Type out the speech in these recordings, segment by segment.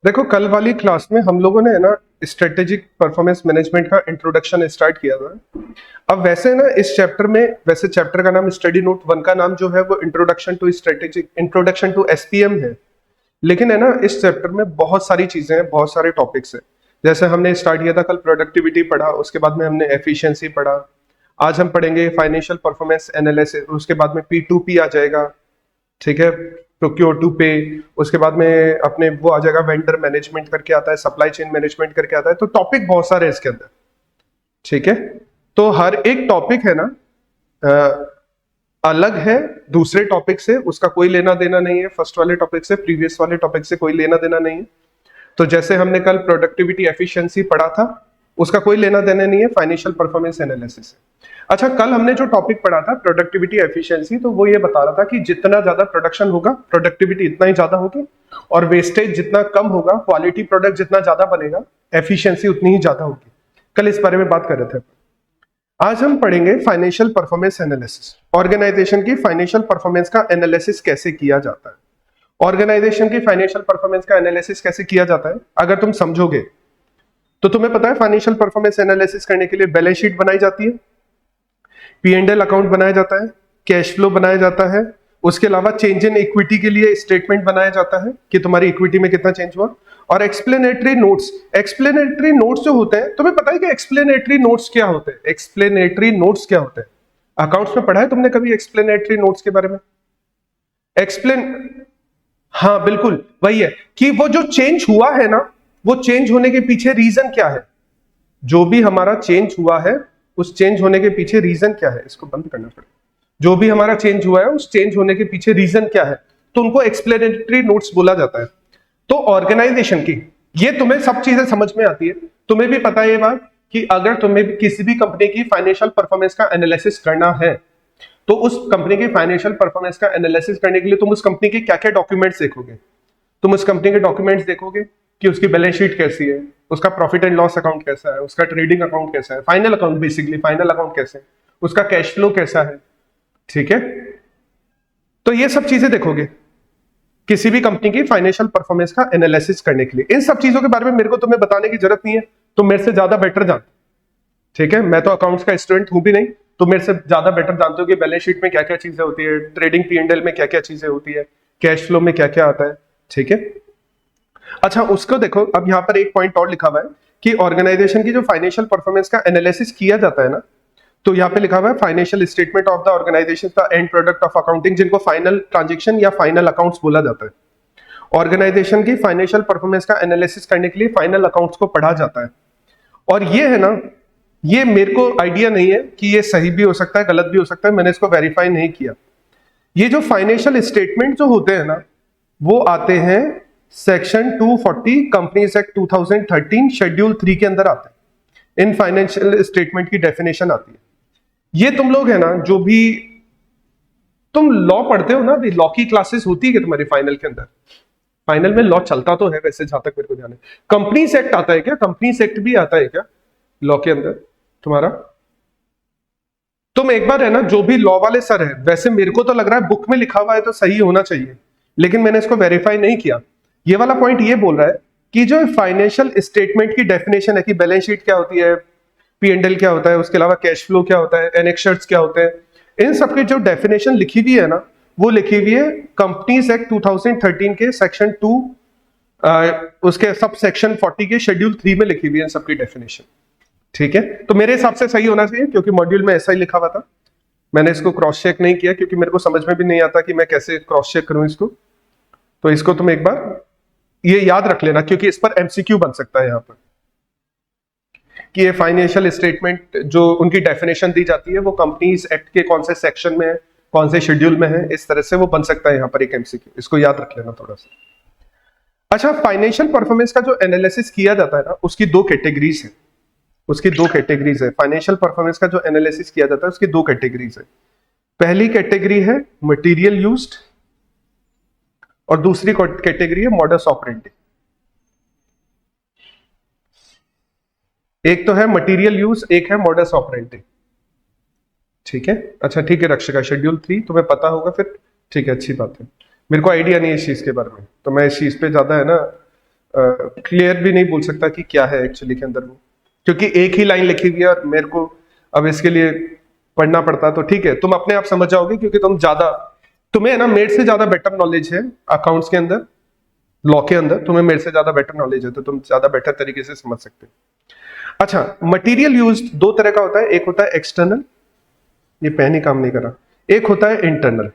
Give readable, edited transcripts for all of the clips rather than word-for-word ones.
देखो, कल वाली क्लास में हम लोगों ने है ना स्ट्रेटेजिक परफॉर्मेंस मैनेजमेंट का इंट्रोडक्शन स्टार्ट किया था। अब वैसे ना इस चैप्टर में, वैसे चैप्टर का नाम स्टडी नोट 1 का नाम जो है वो इंट्रोडक्शन टू एसपीएम है। लेकिन है ना इस चैप्टर में बहुत सारी चीजें हैं, बहुत सारे टॉपिक्स हैं। जैसे हमने स्टार्ट किया था कल प्रोडक्टिविटी पढ़ा, उसके बाद में हमने एफिशिएंसी पढ़ा। आज हम पढ़ेंगे फाइनेंशियल परफॉर्मेंस एनालिसिस, उसके बाद में P2P आ जाएगा। ठीक है, प्रोक्योर टू पे। उसके बाद में अपने वो आ जाएगा वेंडर मैनेजमेंट करके आता है, सप्लाई चेन मैनेजमेंट करके आता है। तो टॉपिक बहुत सारे हैं इसके अंदर। ठीक है, तो हर एक टॉपिक है ना अलग है दूसरे टॉपिक से, उसका कोई लेना देना नहीं है फर्स्ट वाले टॉपिक से, प्रीवियस वाले टॉपिक से कोई लेना देना नहीं है। तो जैसे हमने कल प्रोडक्टिविटी एफिशिएंसी पढ़ा था, उसका कोई लेना देना नहीं है फाइनेंशियल परफॉर्मेंस एनालिसिस से। अच्छा, कल हमने जो टॉपिक पढ़ा था प्रोडक्टिविटी एफिशिएंसी, तो वो ये बता रहा था कि जितना ज्यादा प्रोडक्शन होगा प्रोडक्टिविटी इतना ही ज्यादा होगी, और वेस्टेज जितना कम होगा, क्वालिटी प्रोडक्ट जितना ज्यादा बनेगा, एफिशिएंसी उतनी ही ज्यादा होगी। कल इस बारे में बात कर रहे थे। आज हम पढ़ेंगे फाइनेंशियल परफॉर्मेंस एनालिसिस। ऑर्गेनाइजेशन की फाइनेंशियल परफॉर्मेंस का एनालिसिस कैसे किया जाता है। ऑर्गेनाइजेशन की फाइनेंशियल परफॉर्मेंस का एनालिसिस कैसे किया जाता है, अगर तुम समझोगे तो तुम्हें पता है फाइनेंशियल परफॉर्मेंस एनालिसिस करने के लिए बैलेंस शीट बनाई जाती है, P&L अकाउंट बनाया जाता है, कैश फ्लो बनाया जाता है, उसके अलावा चेंज इन इक्विटी के लिए स्टेटमेंट बनाया जाता है कि तुम्हारी इक्विटी में कितना चेंज हुआ, और एक्सप्लेनेटरी नोट्स। एक्सप्लेनेटरी नोट्स जो होते हैं, तुम्हें पता है कि एक्सप्लेनेटरी नोट्स क्या होते हैं? एक्सप्लेनेटरी नोट्स क्या होते हैं? अकाउंट्स में पढ़ा है तुमने कभी एक्सप्लेनेटरी नोट्स के बारे में? एक्सप्लेन, हाँ बिल्कुल वही है कि वो जो चेंज हुआ है ना, वो चेंज होने के पीछे रीजन क्या है। जो भी हमारा चेंज हुआ है, उस चेंज होने के पीछे रीजन क्या है। इसको बंद करना पड़ेगा। जो भी हमारा चेंज हुआ है, उस चेंज होने के पीछे रीजन क्या है, तो उनको एक्सप्लेनेटरी नोट्स बोला जाता है। तो ऑर्गेनाइजेशन की ये तुम्हें सब चीजें समझ में आती है। तुम्हें भी पता है ये बात कि अगर तुम्हें किसी भी कंपनी की फाइनेंशियल परफॉर्मेंस का एनालिसिस करना है, तो उस कंपनी की फाइनेंशियल परफॉर्मेंस का एनालिसिस करने के लिए तुम उस कंपनी के क्या क्या डॉक्यूमेंट्स देखोगे। तुम उस कंपनी के डॉक्यूमेंट्स देखोगे कि उसकी बैलेंस शीट कैसी है, उसका प्रॉफिट एंड लॉस अकाउंट कैसा है, उसका ट्रेडिंग अकाउंट कैसा है, final account, basically final account कैसे है, उसका कैश फ्लो कैसा है। ठीक है, तो ये सब चीजें देखोगे किसी भी कंपनी की फाइनेंशियल परफॉर्मेंस का एनालिसिस करने के लिए। इन सब चीजों के बारे में मेरे को तुम्हें बताने की जरूरत नहीं है, तुम मेरे से ज्यादा बेटर जानते। ठीक है, मैं तो अकाउंट्स का स्टूडेंट हूं भी नहीं, तो मेरे से ज्यादा बेटर जानते हो कि बैलेंस शीट में क्या क्या चीजें होती है, ट्रेडिंग P&L में क्या क्या चीजें होती है, कैश फ्लो में क्या क्या आता है। ठीक है, अच्छा उसको देखो। अब यहाँ पर एक पॉइंट और लिखा हुआ है कि ऑर्गेनाइजेशन की जो फाइनेंशियल परफॉर्मेंस का एनालिसिस किया जाता है ना, तो यहाँ पे लिखा हुआ है financial statement of the organisation the end product of accounting, जिनको फाइनल ट्रांजेक्शन या फाइनल अकाउंट्स बोला जाता है। ऑर्गेनाइजेशन की फाइनेंशियल परफॉर्मेंस का एनालिसिस करने के लिए फाइनल अकाउंट्स को पढ़ा जाता है। और ये है ना, ये मेरे को आइडिया नहीं है कि ये सही भी हो सकता है, गलत भी हो सकता है, मैंने इसको वेरीफाई नहीं किया। ये जो फाइनेंशियल स्टेटमेंट जो होते हैं ना, वो आते हैं सेक्शन 240 कंपनीज एक्ट 2013 शेड्यूल 3 के अंदर आते हैं। इन फाइनेंशियल स्टेटमेंट की डेफिनेशन आती है। ये तुम लोग है ना, जो भी तुम लॉ पढ़ते हो ना, अभी लॉ की क्लासेस होती है कि तुम्हारी फाइनल के अंदर, फाइनल में लॉ चलता तो है वैसे, जहां तक मेरे को ध्यान है। कंपनीज एक्ट आता है क्या? कंपनीज एक्ट भी आता है क्या लॉ के अंदर तुम्हारा? तुम एक बार है ना, जो भी लॉ वाले सर है, वैसे मेरे को तो लग रहा है बुक में लिखा हुआ है तो सही होना चाहिए, लेकिन मैंने इसको वेरीफाई नहीं किया। ये वाला पॉइंट ये बोल रहा है कि जो फाइनेंशियल स्टेटमेंट की डेफिनेशन है कि बैलेंस शीट क्या होती है, P&L क्या होता है, उसके अलावा कैश फ्लो क्या होता है, एनेक्सर्स क्या होते हैं, इन सबकी जो डेफिनेशन लिखी हुई है ना, वो लिखी हुई है कंपनीज एक्ट 2013 के सेक्शन 2 उसके सब सेक्शन 40 के शेड्यूल 3 में लिखी हुई है इन सबकी डेफिनेशन। ठीक है, तो मेरे हिसाब से सही होना चाहिए, क्योंकि मॉड्यूल में ऐसा ही लिखा हुआ था। मैंने इसको क्रॉस चेक नहीं किया, क्योंकि मेरे को समझ में भी नहीं आता कि मैं कैसे क्रॉस चेक करूं इसको। तो इसको तुम एक बार ये याद रख लेना, क्योंकि इस पर MCQ बन सकता है यहाँ पर, कि ये फाइनेंशियल स्टेटमेंट जो उनकी डेफिनेशन दी जाती है वो कंपनीज एक्ट के कौन से सेक्शन में है, कौन से शेड्यूल में है, इस तरह से वो बन सकता है यहाँ पर एक MCQ। इसको याद रख लेना थोड़ा सा। अच्छा, फाइनेंशियल परफॉर्मेंस का जो एनालिसिस किया जाता है ना, उसकी दो कैटेगरीज है। उसकी दो कैटेगरीज है। फाइनेंशियल परफॉर्मेंस का जो एनालिसिस किया जाता है उसकी दो कैटेगरीज है। पहली कैटेगरी है मटेरियल यूज्ड, और दूसरी कैटेगरी है मॉडस ऑपरेंडी। एक तो है मटेरियल यूज, एक है मॉडस ऑपरेंडी। ठीक है, अच्छा ठीक है रक्षका, शेड्यूल 3 तुम्हें पता होगा फिर। ठीक है, अच्छी बात है। मेरे को आइडिया नहीं है इस चीज के बारे में, तो मैं इस चीज पे ज्यादा है ना क्लियर भी नहीं बोल सकता कि क्या है एक्चुअली के अंदर वो, क्योंकि एक ही लाइन लिखी हुई है और मेरे को अब इसके लिए पढ़ना पड़ता। तो ठीक है, तुम अपने आप समझ जाओगे क्योंकि तुम्हें है ना मेरे से ज्यादा बेटर नॉलेज है अकाउंट्स के अंदर, लॉ के अंदर तुम्हें मेरे से ज्यादा बेटर नॉलेज है, तो तुम ज्यादा बेटर तरीके से समझ सकते हो। अच्छा, मटेरियल यूज्ड दो तरह का होता है, एक होता है एक्सटर्नल, ये पेन ही काम नहीं कर रहा, एक होता है इंटरनल।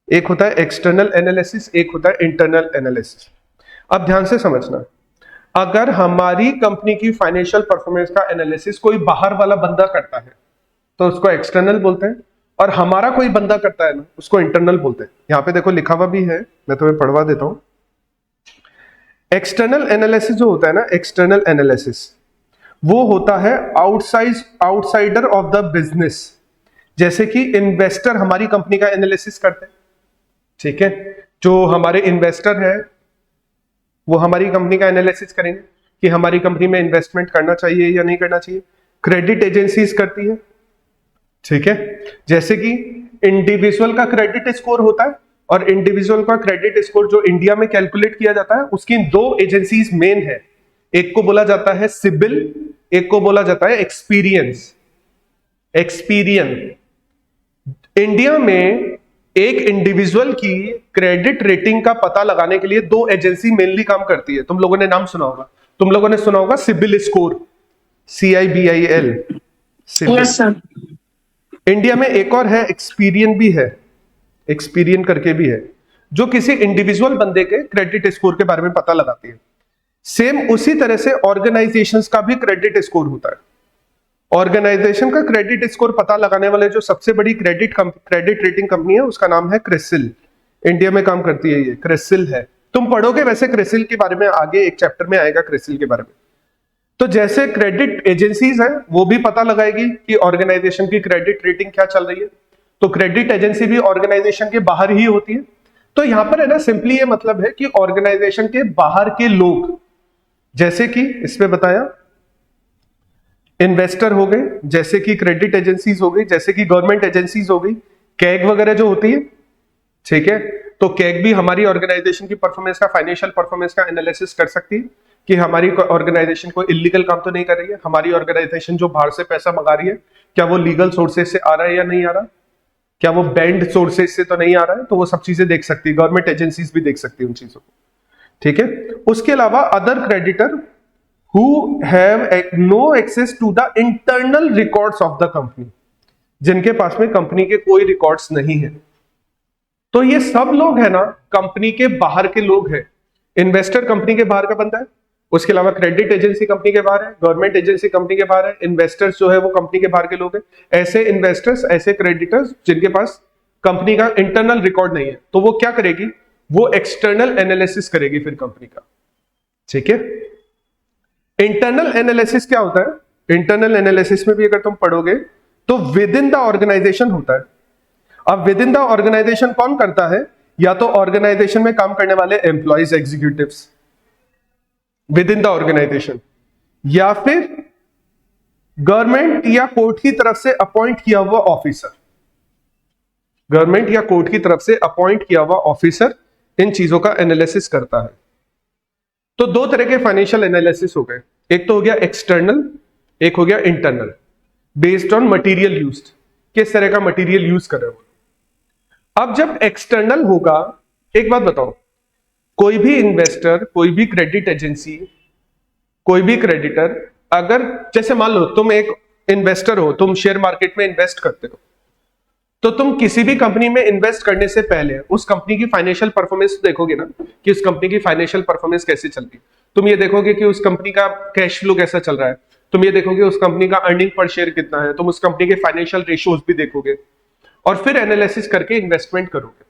एक होता है एक्सटर्नल एनालिसिस, एक होता है इंटरनल एनालिसिस। अब ध्यान से समझना, अगर हमारी कंपनी की फाइनेंशियल परफॉर्मेंस का एनालिसिस कोई बाहर वाला बंदा करता है तो उसको एक्सटर्नल बोलते हैं, और हमारा कोई बंदा करता है ना उसको इंटरनल बोलते हैं। यहां पे देखो लिखा हुआ भी है, मैं तुम्हें पढ़वा देता हूं। एक्सटर्नल एनालिसिस जो होता है ना, एक्सटर्नल एनालिसिस वो होता है आउटसाइडर ऑफ द बिजनेस। जैसे कि इन्वेस्टर हमारी कंपनी का एनालिसिस करते हैं, ठीक है, जो हमारे इन्वेस्टर है वो हमारी कंपनी का एनालिसिस करेंगे कि हमारी कंपनी में इन्वेस्टमेंट करना चाहिए या नहीं करना चाहिए। क्रेडिट एजेंसीज करती है, ठीक है, जैसे कि इंडिविजुअल का क्रेडिट स्कोर होता है, और इंडिविजुअल का क्रेडिट स्कोर जो इंडिया में कैलकुलेट किया जाता है उसकी दो एजेंसीज मेन है, एक को बोला जाता है सिबिल, एक को बोला जाता है एक्सपीरियंस। इंडिया में एक इंडिविजुअल की क्रेडिट रेटिंग का पता लगाने के लिए दो एजेंसी मेनली काम करती है। तुम लोगों ने नाम सुना होगा, तुम लोगों ने सुना होगा CIBIL score, CIBIL, yes sir. India में एक और है, एक्सपीरियन भी है, एक्सपीरियन करके भी है, जो किसी इंडिविजुअल बंदे के क्रेडिट स्कोर के बारे में पता लगाती है। सेम उसी तरह से ऑर्गेनाइजेशंस का भी क्रेडिट स्कोर होता है। ऑर्गेनाइजेशन का क्रेडिट स्कोर पता लगाने वाले जो सबसे बड़ी क्रेडिट रेटिंग कंपनी है उसका नाम है क्रिसिल। इंडिया में काम करती है ये, क्रिसिल है। तुम पढ़ोगे वैसे क्रिसिल के बारे में, आगे एक चैप्टर में आएगा क्रिसिल के बारे में। तो जैसे क्रेडिट एजेंसीज है वो भी पता लगाएगी कि ऑर्गेनाइजेशन की क्रेडिट रेटिंग क्या चल रही है, तो क्रेडिट एजेंसी भी ऑर्गेनाइजेशन के बाहर ही होती है। तो यहां पर है ना सिंपली ये मतलब है कि ऑर्गेनाइजेशन के बाहर के लोग, जैसे कि इसमें बताया इन्वेस्टर हो गए, जैसे कि क्रेडिट एजेंसीज हो गई, जैसे कि गवर्नमेंट एजेंसीज हो गई, कैग वगैरह जो होती है, ठीक है, तो कैग भी हमारी ऑर्गेनाइजेशन की परफॉर्मेंस का, फाइनेंशियल परफॉर्मेंस का एनालिसिस कर सकती है कि हमारी ऑर्गेनाइजेशन कोई इलीगल काम तो नहीं कर रही है, हमारी ऑर्गेनाइजेशन जो बाहर से पैसा मंगा रही है क्या वो लीगल सोर्सेज से आ रहा है या नहीं आ रहा, क्या वो बैंड सोर्सेज से तो नहीं आ रहा है, तो वो सब चीजें देख सकती है, गवर्नमेंट एजेंसीज भी देख सकती है उन चीजों को, ठीक है। उसके अलावा other creditor who have no access to the internal records of the company, जिनके पास में कंपनी के कोई रिकॉर्ड्स नहीं है। तो ये सब लोग है ना कंपनी के बाहर के लोग हैं। इन्वेस्टर कंपनी के बाहर का बंदा है, उसके अलावा क्रेडिट एजेंसी कंपनी के बाहर है, गवर्नमेंट एजेंसी कंपनी के बाहर है, इन्वेस्टर्स जो है वो कंपनी के बाहर के लोग हैं। ऐसे इन्वेस्टर्स, ऐसे क्रेडिटर्स जिनके पास कंपनी का इंटरनल रिकॉर्ड नहीं है, तो वो क्या करेगी, वो एक्सटर्नल एनालिसिस करेगी फिर कंपनी का, ठीक है। इंटरनल एनालिसिस क्या होता है, इंटरनल एनालिसिस में भी अगर तुम पढ़ोगे तो विद इन द ऑर्गेनाइजेशन होता है। अब विद इन द ऑर्गेनाइजेशन कौन करता है, या तो ऑर्गेनाइजेशन में काम करने वाले employees, executives within the organisation, या फिर गवर्नमेंट या कोर्ट की तरफ से अपॉइंट किया हुआ ऑफिसर, गवर्नमेंट या कोर्ट की तरफ से अपॉइंट किया हुआ ऑफिसर इन चीजों का एनालिसिस करता है। तो दो तरह के फाइनेंशियल एनालिसिस हो गए, एक तो हो गया एक्सटर्नल, एक हो गया internal, based on material used, किस तरह का मटेरियल यूज कर रहे हो। अब जब एक्सटर्नल होगा, एक बात बताओ, कोई भी इन्वेस्टर, कोई भी क्रेडिट एजेंसी, कोई भी क्रेडिटर, अगर जैसे मान लो तुम एक इन्वेस्टर हो, तुम शेयर मार्केट में इन्वेस्ट करते हो, तो तुम किसी भी कंपनी में इन्वेस्ट करने से पहले उस कंपनी की फाइनेंशियल परफॉर्मेंस देखोगे ना, कि उस कंपनी की फाइनेंशियल परफॉर्मेंस कैसे चल रही है। तुम ये देखोगे कि उस कंपनी का कैश फ्लो कैसा चल रहा है, तुम ये देखोगे उस कंपनी का अर्निंग पर शेयर कितना है, तुम उस कंपनी के फाइनेंशियल रेशियोज भी देखोगे, और फिर एनालिसिस करके इन्वेस्टमेंट करोगे।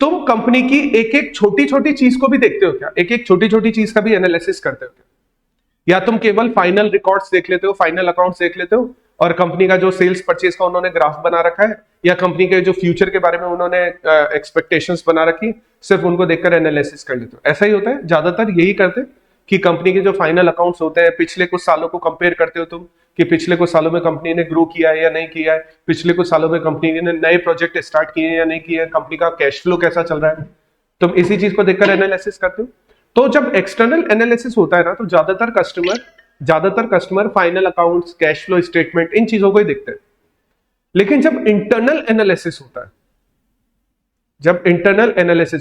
तुम कंपनी की एक एक छोटी छोटी चीज को भी देखते हो क्या, एक एक छोटी छोटी चीज का भी एनालिसिस करते हो क्या, या तुम केवल फाइनल रिकॉर्ड्स देख लेते हो, फाइनल अकाउंट्स देख लेते हो, और कंपनी का जो सेल्स परचेज का उन्होंने ग्राफ बना रखा है, या कंपनी के जो फ्यूचर के बारे में उन्होंने एक्सपेक्टेशंस बना रखी, सिर्फ उनको देखकर एनालिसिस कर लेते हो। ऐसा ही होता है, ज्यादातर यही करते हैं कि कंपनी के जो फाइनल अकाउंट्स होते हैं, पिछले कुछ सालों को कंपेयर करते हो तुम, कि पिछले कुछ सालों में कंपनी ने ग्रो किया है या नहीं किया है, पिछले कुछ सालों में कंपनी ने नए प्रोजेक्ट स्टार्ट किए हैं या नहीं किए हैं, कंपनी का कैश फ्लो कैसा चल रहा है। तुम इसी चीज को देखकर एनालिसिस करते हो। तो जब एक्सटर्नल एनालिसिस होता है ना, तो ज्यादातर customer final accounts, cash flow statement, इन चीजों को ही देखते हैं। लेकिन जब इंटरनल एनालिसिस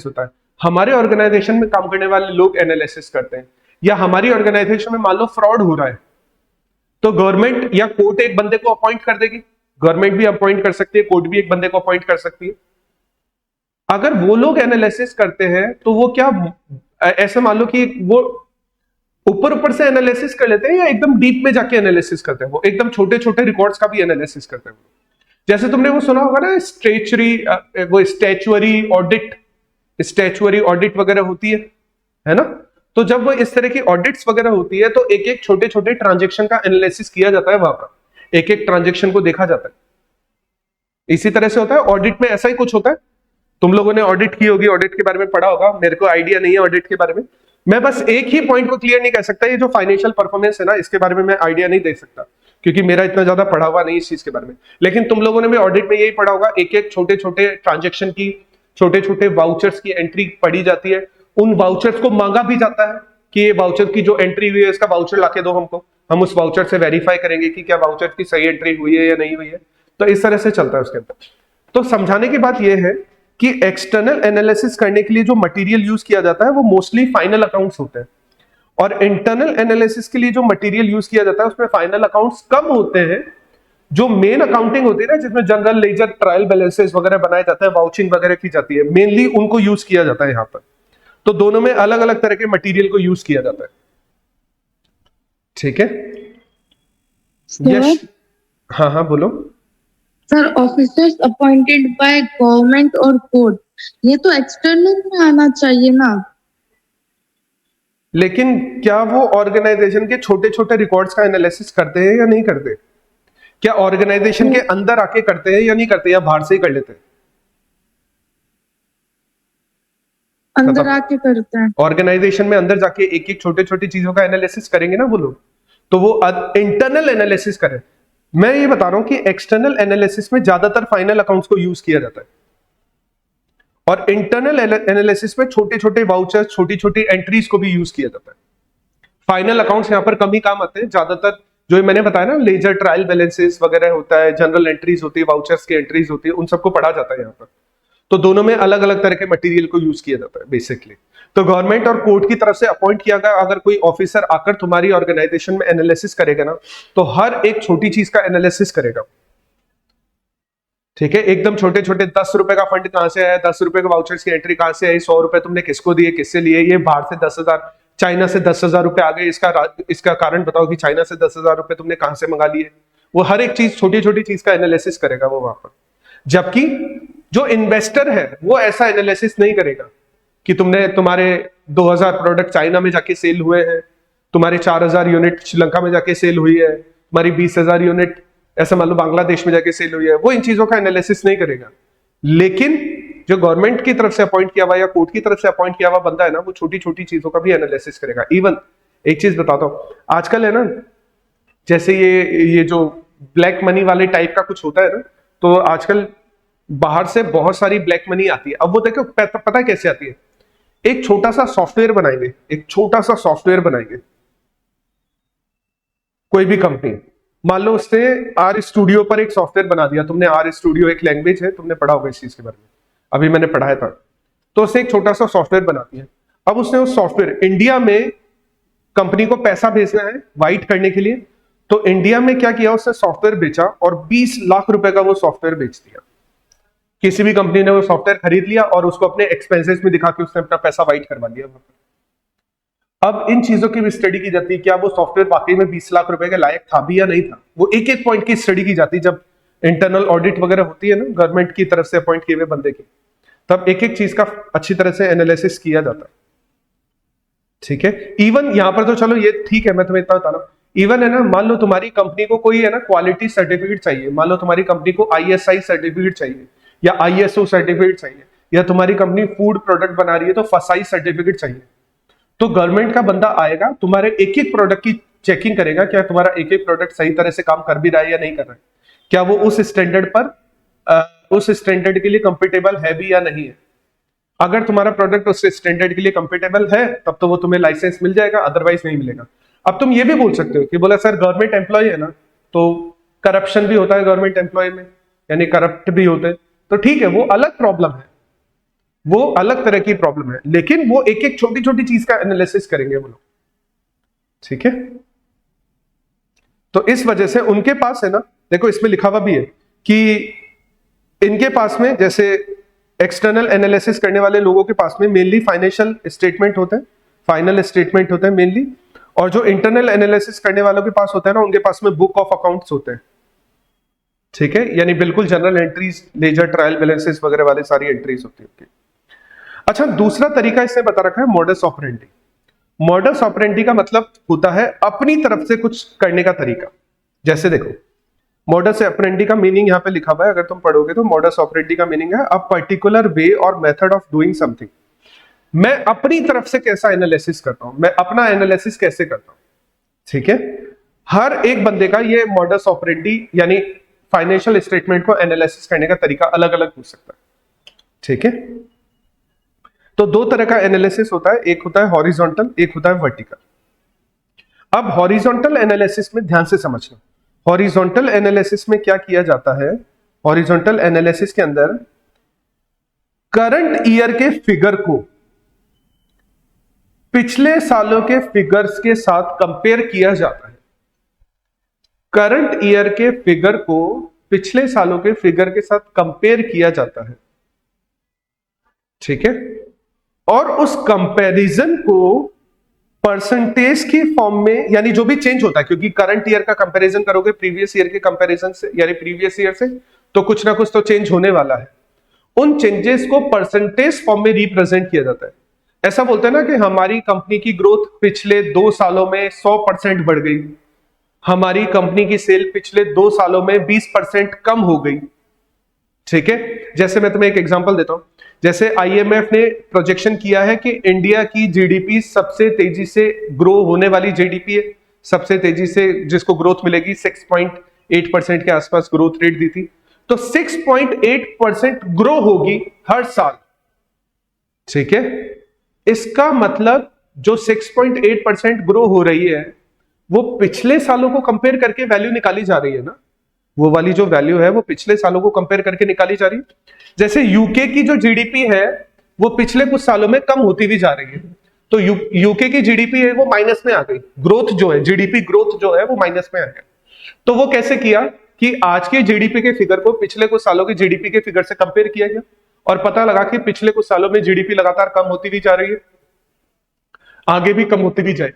होता है, हमारे ऑर्गेनाइजेशन में काम करने वाले लोग एनालिसिस करते हैं, या हमारी ऑर्गेनाइजेशन में मान लो फ्रॉड हो रहा है, तो गवर्नमेंट या कोर्ट एक बंदे को अपॉइंट कर देगी। गवर्नमेंट भी अपॉइंट कर सकती है, कोर्ट भी एक बंदे को अपॉइंट कर सकती है। अगर वो लोग एनालिसिस करते हैं तो वो क्या, ऐसे मान लो कि वो ऊपर से एनालिसिस कर लेते हैं या एकदम डीप में जाके एनालिसिस करते हैं, वो एकदम छोटे छोटे रिकॉर्ड्स का भी एनालिसिस करते हैं। जैसे तुमने वो सुना होगा ना, स्टैच्यूअरी ऑडिट वगैरह होती है ना। तो जब वो इस तरह की ऑडिट्स वगैरह होती है तो एक एक छोटे छोटे ट्रांजेक्शन का एनालिसिस किया जाता है, वहां पर एक एक ट्रांजेक्शन को देखा जाता है। इसी तरह से होता है ऑडिट में, ऐसा ही कुछ होता है। तुम लोगों ने ऑडिट की होगी, ऑडिट के बारे में पढ़ा होगा, मेरे को आइडिया नहीं है ऑडिट के बारे में। मैं बस एक ही पॉइंट को क्लियर नहीं कर सकता, ये जो फाइनेंशियल परफॉर्मेंस है ना, इसके बारे में मैं आइडिया नहीं दे सकता क्योंकि मेरा इतना ज्यादा पढ़ा हुआ नहीं इस चीज के बारे में। लेकिन तुम लोगों ने भी ऑडिट में यही पढ़ा होगा, एक एक छोटे छोटे ट्रांजेक्शन की, छोटे छोटे वाउचर्स की एंट्री पढ़ी जाती है। उन वाउचर्स को मांगा भी जाता है कि ये वाउचर की जो एंट्री हुई है, इसका वाउचर लाके दो हमको, हम उस वाउचर से वेरीफाई करेंगे कि क्या वाउचर की सही एंट्री हुई है या नहीं हुई है। तो इस तरह से चलता है उसके अंदर। तो समझाने की बात यह है कि एक्सटर्नल एनालिसिस करने के लिए जो मटेरियल यूज किया जाता है वो मोस्टली फाइनल अकाउंट्स होते हैं, और इंटरनल एनालिसिस के लिए जो मटेरियल यूज किया जाता है उसमें फाइनल अकाउंट्स कम होते हैं। जो मेन अकाउंटिंग होती है ना, जिसमें जनरल लेजर, ट्रायल बैलेंसेस वगैरह बनाए जाते हैं, वाउचिंग वगैरह की जाती है, मेनली उनको यूज किया जाता है यहाँ पर। तो दोनों में अलग अलग तरह के मटेरियल को यूज किया जाता है। ठीक है, यस, हाँ हाँ बोलो। Sir, officers appointed by government और कोर्ट, ये तो एक्सटर्नल में आना चाहिए ना। लेकिन क्या वो ऑर्गेनाइजेशन के छोटे छोटे रिकॉर्ड्स का एनालिसिस करते हैं या नहीं करते? क्या ऑर्गेनाइजेशन के अंदर आके करते हैं या नहीं करते, या बाहर से ही कर लेते हैं? अंदर आके करते हैं। ऑर्गेनाइजेशन में अंदर जाके एक एक छोटे छोटी चीजों का एनालिसिस करेंगे ना वो लोग, तो वो इंटरनल एनालिसिस करें। मैं ये बता रहा हूं कि एक्सटर्नल एनालिसिस में ज्यादातर फाइनल अकाउंट्स को यूज किया जाता है, और इंटरनल एनालिसिस में छोटे छोटे वाउचर्स, छोटी छोटी एंट्रीज को भी यूज किया जाता है। फाइनल अकाउंट्स यहां पर कम ही काम आते हैं। ज्यादातर जो मैंने बताया ना, लेजर, ट्रायल बैलेंसेस वगैरह होता है, जनरल एंट्रीज होती है, वाउचर्स की एंट्रीज होती है, उन सबको पढ़ा जाता है यहाँ पर। तो दोनों में अलग अलग तरह के मटेरियल को यूज किया जाता है बेसिकली। तो गवर्नमेंट और कोर्ट की तरफ से अपॉइंट किया गया अगर कोई ऑफिसर आकर तुम्हारी ऑर्गेनाइजेशन में एनालिसिस करेगा ना, तो हर एक छोटी चीज का एनालिसिस करेगा। ठीक है, एकदम छोटे छोटे 10 रुपए का फंड कहां से आया, 10 रुपए के वाउचर्स की एंट्री कहां से आई, 100 रुपए तुमने किसको दिए, किससे लिए, ये बाहर से 10,000, चाइना से 10,000 रुपए आ गए, इसका कारण बताओ कि चाइना से 10,000 रुपए तुमने कहां से मंगा लिए। वो हर एक चीज, छोटी छोटी चीज का एनालिसिस करेगा वो वहां पर। जबकि जो इन्वेस्टर है वो ऐसा एनालिसिस नहीं करेगा कि तुम्हारे 2000 प्रोडक्ट चाइना में जाके सेल हुए हैं, तुम्हारे 4000 यूनिट श्रीलंका में जाके सेल हुई है, तुम्हारी 20,000 यूनिट ऐसा मान लो बांग्लादेश में जाके सेल हुई है। वो इन चीजों का एनालिसिस नहीं करेगा। लेकिन जो गवर्नमेंट की तरफ से अपॉइंट किया हुआ या कोर्ट की तरफ से अपॉइंट किया हुआ बंदा है ना, वो छोटी छोटी चीजों का भी एनालिसिस करेगा। इवन एक चीज बताता हूं, आजकल है ना, जैसे ये जो ब्लैक मनी वाले टाइप का कुछ होता है ना, तो आजकल बाहर से बहुत सारी ब्लैक मनी आती है। अब वो देखो पता कैसे आती है, एक छोटा सा सॉफ्टवेयर बनाएंगे, कोई भी कंपनी, मान लो उसने आर स्टूडियो पर एक सॉफ्टवेयर बना दिया। तुमने आर स्टूडियो एक लैंग्वेज है, तुमने पढ़ा होगा इस चीज के बारे में, अभी मैंने पढ़ाया था। तो उसने एक छोटा सा सॉफ्टवेयर बनाती है। अब उसने उस सॉफ्टवेयर, इंडिया में कंपनी को पैसा भेजना है वाइट करने के लिए, तो इंडिया में क्या किया, उसने सॉफ्टवेयर बेचा और 20 लाख रुपए का वो सॉफ्टवेयर बेच दिया। किसी भी कंपनी ने वो सॉफ्टवेयर खरीद लिया और उसको अपने एक्सपेंसेस में दिखा के उसने अपना पैसा वाइट करवा दिया। अब इन चीजों की भी स्टडी की जाती है, क्या वो सॉफ्टवेयर वाकई में 20 लाख रुपए के लायक था भी या नहीं था। वो एक एक पॉइंट की स्टडी की जाती है। जब इंटरनल ऑडिट वगैरह होती है ना, गवर्नमेंट की तरफ से अपॉइंट किए हुए बंदे की, तब एक एक चीज का अच्छी तरह से एनालिसिस किया जाता है। ठीक है, इवन यहां पर तो चलो ये ठीक है, मैं तुम्हें इतना बता रहा हूं, इवन है ना, मान लो तुम्हारी कंपनी को कोई है ना क्वालिटी सर्टिफिकेट चाहिए, मान लो तुम्हारी कंपनी को ISI सर्टिफिकेट चाहिए या ISO सर्टिफिकेट चाहिए, या तुम्हारी कंपनी फूड प्रोडक्ट बना रही है तो FSSAI सर्टिफिकेट चाहिए, तो गवर्नमेंट का बंदा आएगा, तुम्हारे एक एक प्रोडक्ट की चेकिंग करेगा, क्या तुम्हारा एक एक प्रोडक्ट सही तरह से काम कर भी रहा है या नहीं कर रहा है, क्या वो उस स्टैंडर्ड के लिए कंपेटेबल है भी या नहीं है। अगर तुम्हारा प्रोडक्ट उस स्टैंडर्ड के लिए कंपेटेबल है तब तो वो तुम्हें लाइसेंस मिल जाएगा, अदरवाइज नहीं मिलेगा। अब तुम ये भी बोल सकते हो कि बोला सर गवर्नमेंट एम्प्लॉय है ना, तो करप्शन भी होता है गवर्नमेंट एम्प्लॉय में, यानी करप्ट भी होते हैं, तो ठीक है वो अलग प्रॉब्लम है, वो अलग तरह की प्रॉब्लम है, लेकिन वो एक एक छोटी छोटी चीज का एनालिसिस करेंगे वो लोग, ठीक है। तो इस वजह से उनके पास है ना, देखो इसमें लिखा हुआ भी है कि इनके पास में जैसे एक्सटर्नल एनालिसिस करने वाले लोगों के पास में मेनली फाइनेंशियल स्टेटमेंट होते हैं, फाइनल स्टेटमेंट होते हैं मेनली, और जो इंटरनल एनालिसिस करने वालों के पास होता है ना, उनके पास में बुक ऑफ अकाउंट्स होते हैं, ठीक है, यानी बिल्कुल general entries, ledger, trial balances वगैरह वाले सारी एंट्रीज होती है। अच्छा, दूसरा तरीका इसने बता रखा है मॉडस ऑपरेंडी। मॉडस ऑपरेंडी का मतलब होता है अपनी तरफ से कुछ करने का तरीका। जैसे देखो, मॉडस ऑपरेंडी का मीनिंग यहां पे लिखा हुआ है, अगर तुम पढ़ोगे तो मॉडस ऑपरेंडी का मीनिंग है अ पर्टिकुलर वे और मेथड ऑफ डूइंग समथिंग। मैं अपनी तरफ से कैसा एनालिसिस करता हूं, मैं अपना एनालिसिस कैसे करता हूं, ठीक है। हर एक बंदे का ये मॉडस ऑपरेंडी यानी फाइनेंशियल स्टेटमेंट को एनालिसिस करने का तरीका अलग अलग हो सकता है, ठीक है। तो दो तरह का एनालिसिस होता है, एक होता है हॉरिजॉन्टल, एक होता है वर्टिकल। अब हॉरिजॉन्टल एनालिसिस में ध्यान से समझना, हॉरिजॉन्टल एनालिसिस में क्या किया जाता है, हॉरिजॉन्टल एनालिसिस के अंदर करंट ईयर के फिगर को पिछले सालों के फिगर्स के साथ कंपेयर किया जाता है। करंट ईयर के फिगर को पिछले सालों के फिगर के साथ कंपेयर किया जाता है, ठीक है। और उस कंपैरिजन को परसेंटेज की फॉर्म में, यानी जो भी चेंज होता है, क्योंकि करंट ईयर का कंपैरिजन करोगे प्रीवियस ईयर के कंपैरिजन से, यानी प्रीवियस ईयर से, तो कुछ ना कुछ तो चेंज होने वाला है। उन चेंजेस को परसेंटेज फॉर्म में रिप्रेजेंट किया जाता है। ऐसा बोलते हैं ना कि हमारी कंपनी की ग्रोथ पिछले 2 सालों में 100% बढ़ गई, हमारी कंपनी की सेल पिछले 2 सालों में 20% कम हो गई, ठीक है। जैसे मैं तुम्हें एक एग्जांपल देता हूं, जैसे आईएमएफ ने प्रोजेक्शन किया है कि इंडिया की जीडीपी सबसे तेजी से ग्रो होने वाली जीडीपी है, सबसे तेजी से जिसको ग्रोथ मिलेगी, 6.8% के आसपास ग्रोथ रेट दी थी, तो 6.8% ग्रो होगी हर साल, ठीक है। इसका मतलब जो 6.8% ग्रो हो रही है वो पिछले सालों को कंपेयर करके वैल्यू निकाली जा रही है ना, वो वाली जो वैल्यू है वो पिछले सालों को कंपेयर करके निकाली जा रही है। जैसे यूके की जो जीडीपी है वो पिछले कुछ सालों में कम होती भी जा रही है, तो यूके की जीडीपी है वो माइनस में आ गई, ग्रोथ जो है, जीडीपी ग्रोथ जो है वो माइनस में आ गया। तो वो कैसे किया कि आज के जीडीपी के फिगर को पिछले कुछ सालों के जीडीपी के फिगर से कंपेयर किया गया और पता लगा कि पिछले कुछ सालों में जीडीपी लगातार कम होती भी जा रही है, आगे भी कम होती भी जाए,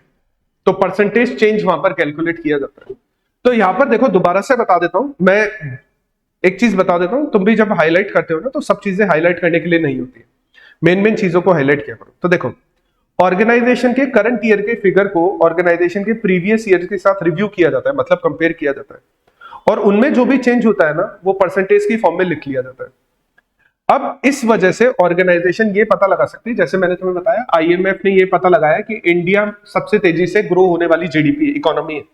तो परसेंटेज चेंज वहां पर कैलकुलेट किया जाता है। तो यहां पर देखो, दोबारा से बता देता हूं, मैं एक चीज बता देता हूं, तुम भी जब हाईलाइट करते हो ना तो सब चीजें हाईलाइट करने के लिए नहीं होती है, मेन मेन चीजों को हाईलाइट किया करो। तो देखो, ऑर्गेनाइजेशन के करंट ईयर के फिगर को ऑर्गेनाइजेशन के प्रीवियस ईयर के साथ रिव्यू किया जाता है, मतलब कंपेयर किया जाता है, और उनमें जो भी चेंज होता है ना वो परसेंटेज की फॉर्म में लिख लिया जाता है। अब इस वजह से ऑर्गेनाइजेशन ये पता लगा सकती है, जैसे मैंने तुम्हें बताया, आईएमएफ ने ये पता लगाया कि इंडिया सबसे तेजी से ग्रो होने वाली जीडीपी इकोनॉमी है,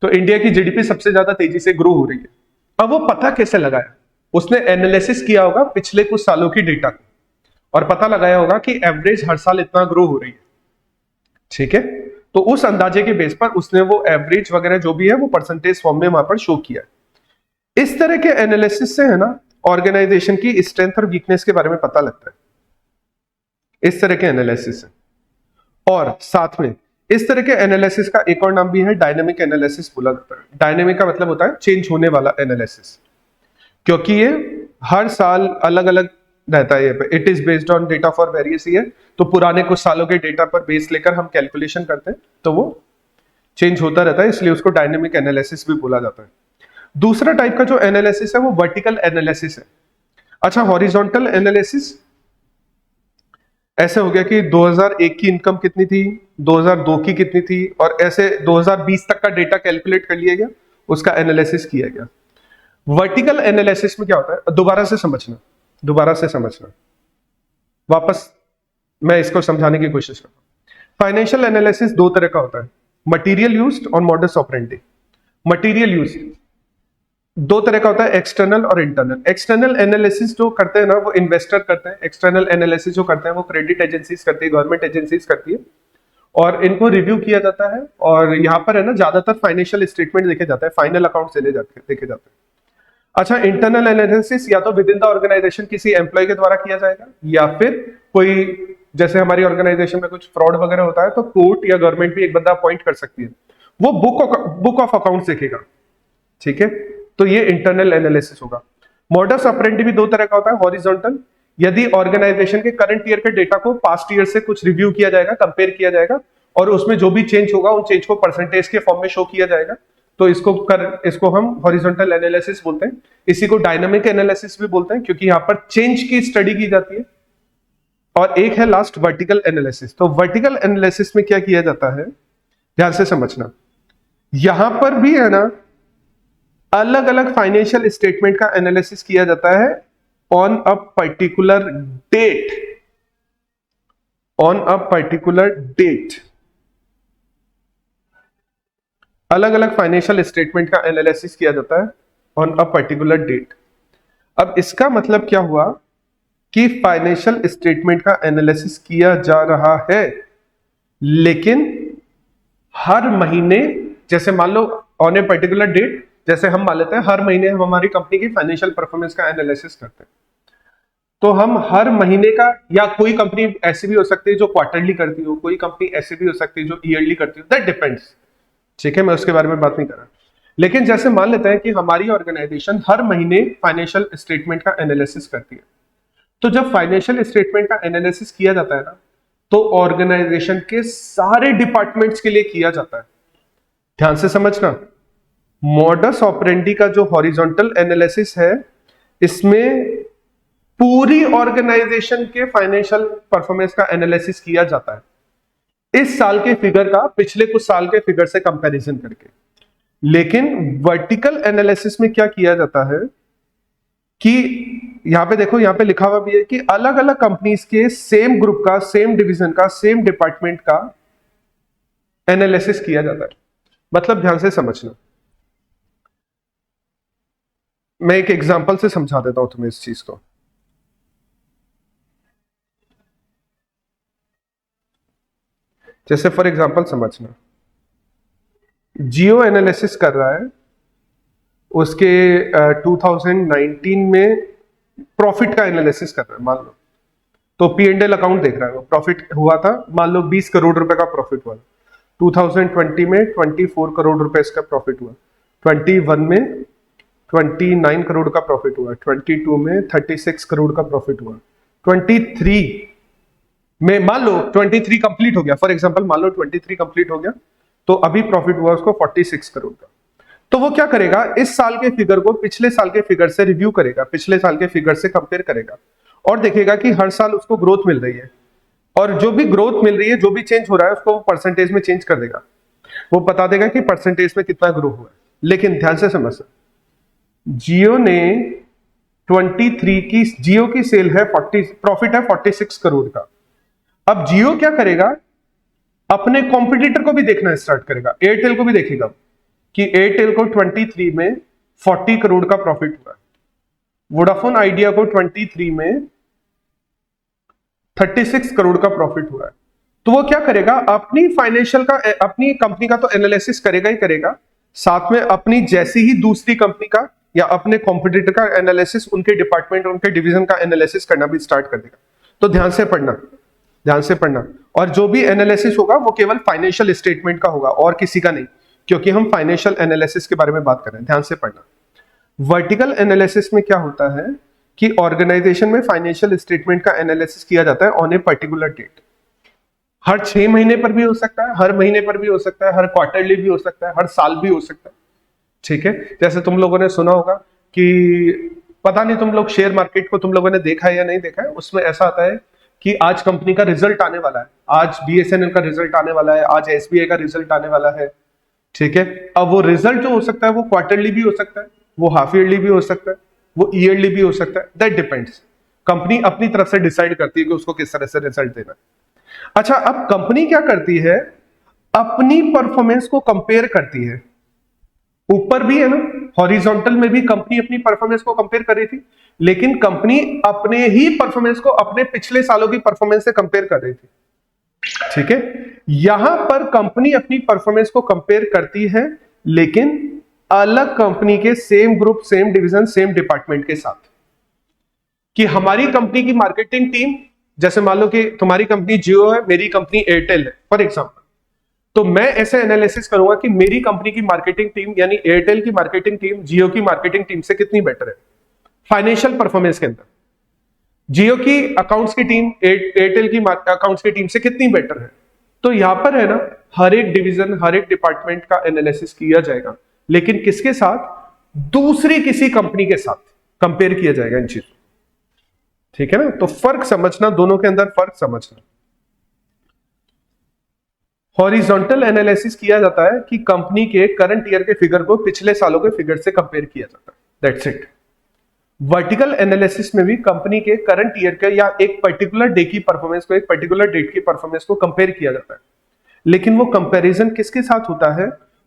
तो इंडिया की जीडीपी सबसे ज्यादा तेजी से ग्रो हो रही है। अब वो पता कैसे लगाया, उसने एनालिसिस किया होगा पिछले कुछ सालों की डेटा को और पता लगाया होगा कि एवरेज हर साल इतना ग्रो हो रही है, ठीक है। तो उस अंदाजे के बेस पर उसने वो एवरेज वगैरह जो भी है वो परसेंटेज फॉर्म में वहां पर शो किया। इस तरह के एनालिसिस से है ना ऑर्गेनाइजेशन की स्ट्रेंथ और वीकनेस के बारे में पता लगता है, इस तरह के एनालिसिस से। और साथ में इस तरह के एनालिसिस का एक और नाम भी है, डायनेमिक एनालिसिस बोला जाता है। डायनेमिक का मतलब होता है चेंज होने वाला एनालिसिस, क्योंकि ये हर साल अलग अलग रहता है। It is based on data for various year, तो पुराने कुछ सालों के डेटा पर बेस लेकर हम कैलकुलेशन करते हैं, तो वो चेंज होता रहता है, इसलिए उसको डायनेमिक एनालिसिस भी बोला जाता है। दूसरा टाइप का जो एनालिसिस है वो वर्टिकल एनालिसिस है। अच्छा, हॉरिजॉन्टल एनालिसिस ऐसे हो गया कि 2001 की इनकम कितनी थी, 2002 की कितनी थी, और ऐसे 2020 तक का डेटा कैलकुलेट कर लिया गया, उसका एनालिसिस किया गया। वर्टिकल एनालिसिस में क्या होता है, दोबारा से समझना, वापस मैं इसको समझाने की कोशिश करता हूं। फाइनेंशियल एनालिसिस दो तरह का होता है, मटेरियल यूज्ड और मॉडस ऑपरेंडी। मटेरियल यूज्ड दो तरह का होता है, एक्सटर्नल और इंटरनल। एक्सटर्नल एनालिसिस जो करते हैं ना वो इन्वेस्टर करते हैं, एक्सटर्नल एनालिसिस जो करते हैं वो क्रेडिट एजेंसीज करती है, गवर्नमेंट एजेंसीज करती है, और इनको रिव्यू किया जाता है। और यहाँ पर है ना ज्यादातर फाइनेंशियल स्टेटमेंट देखे जाते हैं, फाइनल अकाउंट देखे जाते हैं। अच्छा, इंटरनल एनालिसिस या तो विद इन द ऑर्गेनाइजेशन किसी एम्प्लॉय के द्वारा किया जाएगा, या फिर कोई, जैसे हमारी ऑर्गेनाइजेशन में कुछ फ्रॉड वगैरह होता है तो कोर्ट या गवर्नमेंट भी एक बंदा अपॉइंट कर सकती है, वो बुक ऑफ अकाउंट्स देखेगा। ठीक है, तो ये इंटरनल एनालिसिस होगा। मॉडस ऑपरेंडी भी दो तरह का होता है, हॉरिजॉन्टल, यदि ऑर्गेनाइजेशन के करंट ईयर के डेटा को पास्ट ईयर से कुछ रिव्यू किया जाएगा, कंपेयर किया जाएगा, और उसमें जो भी चेंज होगा उन चेंज को परसेंटेज के फॉर्म में शो किया जाएगा, तो इसको हम हॉरिजॉन्टल एनालिसिस बोलते हैं। इसी को डायनामिक एनालिसिस भी बोलते हैं, क्योंकि यहाँ पर चेंज की स्टडी की जाती है। और एक है लास्ट वर्टिकल एनालिसिस। तो वर्टिकल एनालिसिस में क्या किया जाता है, ध्यान से समझना, यहां पर भी है ना अलग अलग फाइनेंशियल स्टेटमेंट का एनालिसिस किया जाता है on a particular date, on a particular date. अलग अलग फाइनेंशियल स्टेटमेंट का एनालिसिस किया जाता है ऑन अ पर्टिकुलर डेट। अब इसका मतलब क्या हुआ कि फाइनेंशियल स्टेटमेंट का एनालिसिस किया जा रहा है, लेकिन हर महीने, जैसे मान लो ऑन ए पर्टिकुलर डेट, जैसे हम मान लेते हैं हर महीने हम हमारी कंपनी की फाइनेंशियल परफॉर्मेंस का एनालिसिस करते हैं, तो हम हर महीने का, या कोई कंपनी ऐसी भी हो सकती है जो क्वार्टरली करती हो, कोई कंपनी ऐसी भी हो सकती है जो ईयरली करती हो, दैट डिपेंड्स। ठीक है, मैं उसके बारे में बात नहीं कर रहा, लेकिन जैसे मान लेते हैं कि हमारी ऑर्गेनाइजेशन हर महीने फाइनेंशियल स्टेटमेंट का एनालिसिस करती है, तो जब फाइनेंशियल स्टेटमेंट का एनालिसिस किया जाता है ना, तो ऑर्गेनाइजेशन के सारे डिपार्टमेंट्स के लिए किया जाता है। ध्यान से समझना, मॉडस ऑपरेंडी का जो हॉरिजॉन्टल एनालिसिस है, इसमें पूरी ऑर्गेनाइजेशन के फाइनेंशियल परफॉर्मेंस का एनालिसिस किया जाता है, इस साल के फिगर का पिछले कुछ साल के फिगर से कंपैरिजन करके। लेकिन वर्टिकल एनालिसिस में क्या किया जाता है कि यहां पे देखो, यहां पे लिखा हुआ भी है कि अलग अलग कंपनीज के सेम ग्रुप का, सेम डिवीजन का, सेम डिपार्टमेंट का एनालिसिस किया जाता है। मतलब ध्यान से समझना, मैं एक एग्जांपल से समझा देता हूं तुम्हें इस चीज को। जैसे फॉर एग्जांपल समझना, जियो एनालिसिस कर रहा है, उसके 2019 में प्रॉफिट का एनालिसिस कर रहा है, मान लो, तो P&L अकाउंट देख रहा है, वो प्रॉफिट हुआ था, मान लो 20 करोड़ रुपए का प्रॉफिट हुआ, 2020 में 24 करोड़ रुपए इसका प्रॉफिट हुआ, 21 में 29 करोड़ का प्रॉफिट हुआ, 22 में 36 करोड़ का प्रॉफिट हुआ, 23 में मान लो 23 कंप्लीट हो गया, फॉर एग्जांपल मान लो 23 कंप्लीट हो गया, तो अभी प्रॉफिट हुआ उसको 46 करोड़ का। तो वो क्या करेगा, इस साल के फिगर को पिछले साल के फिगर से रिव्यू करेगा, पिछले साल के फिगर से कंपेयर करेगा, और देखेगा कि हर साल उसको ग्रोथ मिल रही है, और जो भी ग्रोथ मिल रही है, जो भी चेंज हो रहा है, उसको परसेंटेज में चेंज कर देगा, वो बता देगा कि परसेंटेज में कितना ग्रो हुआ है। लेकिन ध्यान से समझना, जियो ने 23 की, जियो की सेल है 40, प्रॉफिट है 46 करोड़ का। अब जियो क्या करेगा, अपने कॉम्पिटिटर को भी देखना स्टार्ट करेगा, एयरटेल को भी देखेगा कि एयरटेल को 23 में 40 करोड़ का प्रॉफिट हुआ, वोडाफोन आइडिया को 23 में 36 करोड़ का प्रॉफिट हुआ है। तो वो क्या करेगा, अपनी फाइनेंशियल का, अपनी कंपनी का तो एनालिसिस करेगा ही करेगा, साथ में अपनी जैसी ही दूसरी कंपनी का या अपने कॉम्पिटिटर का एनालिसिस, उनके डिपार्टमेंट, उनके डिवीजन का एनालिसिस करना भी स्टार्ट कर देगा। तो ध्यान से पढ़ना, ध्यान से पढ़ना, और जो भी एनालिसिस होगा वो केवल फाइनेंशियल स्टेटमेंट का होगा और किसी का नहीं, क्योंकि हम फाइनेंशियल एनालिसिस के बारे में बात कर रहे हैं। ध्यान से पढ़ना, वर्टिकल एनालिसिस में क्या होता है कि ऑर्गेनाइजेशन में फाइनेंशियल स्टेटमेंट का एनालिसिस किया जाता है ऑन ए पर्टिकुलर डेट। हर 6 महीने पर भी हो सकता है, हर महीने पर भी हो सकता है, हर क्वार्टरली भी हो सकता है, हर साल भी हो सकता है। ठीक है, जैसे तुम लोगों ने सुना होगा कि, पता नहीं तुम लोग शेयर मार्केट को तुम लोगों ने देखा है या नहीं देखा है, उसमें ऐसा आता है कि आज कंपनी का रिजल्ट आने वाला है, आज BSNL का रिजल्ट आने वाला है, आज SBI का रिजल्ट आने वाला है। ठीक है, अब वो रिजल्ट जो हो सकता है वो क्वार्टरली भी हो सकता है, वो हाफ ईयरली भी हो सकता है, वो ईयरली भी हो सकता है, दैट डिपेंड्स। कंपनी अपनी तरफ से डिसाइड करती है कि उसको किस तरह से रिजल्ट देना है। अच्छा, अब कंपनी क्या करती है, अपनी परफॉर्मेंस को कंपेयर करती है, ऊपर भी है ना हॉरिजॉन्टल में भी कंपनी अपनी परफॉर्मेंस को कंपेयर कर रही थी, लेकिन कंपनी अपने ही परफॉर्मेंस को अपने पिछले सालों की परफॉर्मेंस से कंपेयर कर रही थी। ठीक है, यहां पर कंपनी अपनी परफॉर्मेंस को कंपेयर करती है, लेकिन अलग कंपनी के same group, same division, same department के साथ। कि हमारी कंपनी की मार्केटिंग टीम, जैसे मान लो कि तुम्हारी कंपनी जियो है, मेरी कंपनी एयरटेल है फॉर एग्जांपल, तो मैं ऐसे एनालिसिस करूंगा कि मेरी कंपनी की मार्केटिंग टीम यानी एयरटेल की मार्केटिंग टीम जियो की मार्केटिंग टीम से कितनी बेटर है फाइनेंशियल परफॉर्मेंस के अंदर। जियो की अकाउंट्स की टीम एयरटेल की अकाउंट्स की टीम से कितनी बेटर है। तो यहां पर है ना, हर एक डिवीजन, हर एक डिपार्टमेंट का एनालिसिस किया जाएगा, लेकिन किसके साथ? दूसरी किसी कंपनी के साथ कंपेयर किया जाएगा इन चीजों। ठीक है ना, तो फर्क समझना, दोनों के अंदर फर्क समझना। हॉरिजॉन्टल एनालिसिस किया जाता है कि कंपनी के करंट ईयर के फिगर को पिछले सालों के फिगर से कंपेयर किया जाता है, दैट्स इट। वर्टिकल एनालिसिस में भी कंपनी के करंट ईयर के या एक पर्टिकुलर डे की परफॉर्मेंस को, एक पर्टिकुलर डेट की परफॉर्मेंस को कंपेयर किया जाता है, लेकिन वो कंपैरिजन किसके साथ होता है?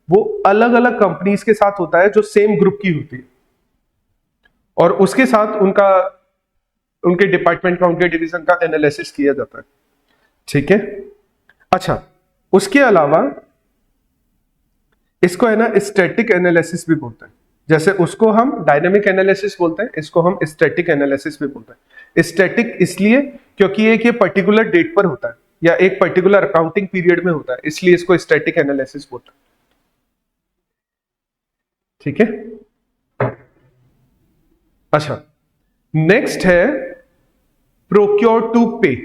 वो अलग अलग कंपनीज के साथ होता है जो सेम ग्रुप की होती है, और उसके साथ उनका, उनके डिपार्टमेंट का, उनके डिवीजन का एनालिसिस किया जाता है। ठीक है, अच्छा, उसके अलावा इसको है ना स्टैटिक एनालिसिस भी बोलते हैं। जैसे उसको हम डायनामिक एनालिसिस बोलते हैं, इसको हम स्टैटिक एनालिसिस भी बोलते हैं। स्टैटिक इसलिए क्योंकि ये पर्टिकुलर डेट पर होता है या एक पर्टिकुलर अकाउंटिंग पीरियड में होता है, इसलिए इसको स्टैटिक एनालिसिस बोलते हैं। ठीक है, अच्छा, नेक्स्ट है प्रोक्योर टू पे।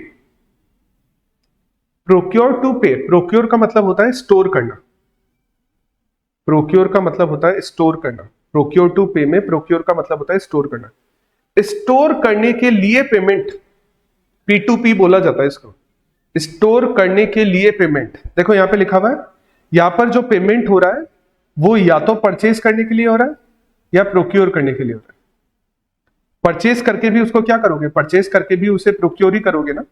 प्रोक्योर टू पे, प्रोक्योर का मतलब होता है स्टोर करना, प्रोक्योर का मतलब होता है स्टोर करना। प्रोक्योर टू पे में प्रोक्योर का मतलब होता है स्टोर करना। स्टोर करने के लिए पेमेंट, P2P बोला जाता है इसको, स्टोर करने के लिए पेमेंट। देखो यहां पे लिखा हुआ है, यहां पर जो पेमेंट हो रहा है वो या तो परचेज करने के लिए हो रहा है या प्रोक्योर करने के लिए हो रहा है। परचेज करके भी उसको क्या करोगे? परचेज करके भी उसे प्रोक्योर ही करोगे ना।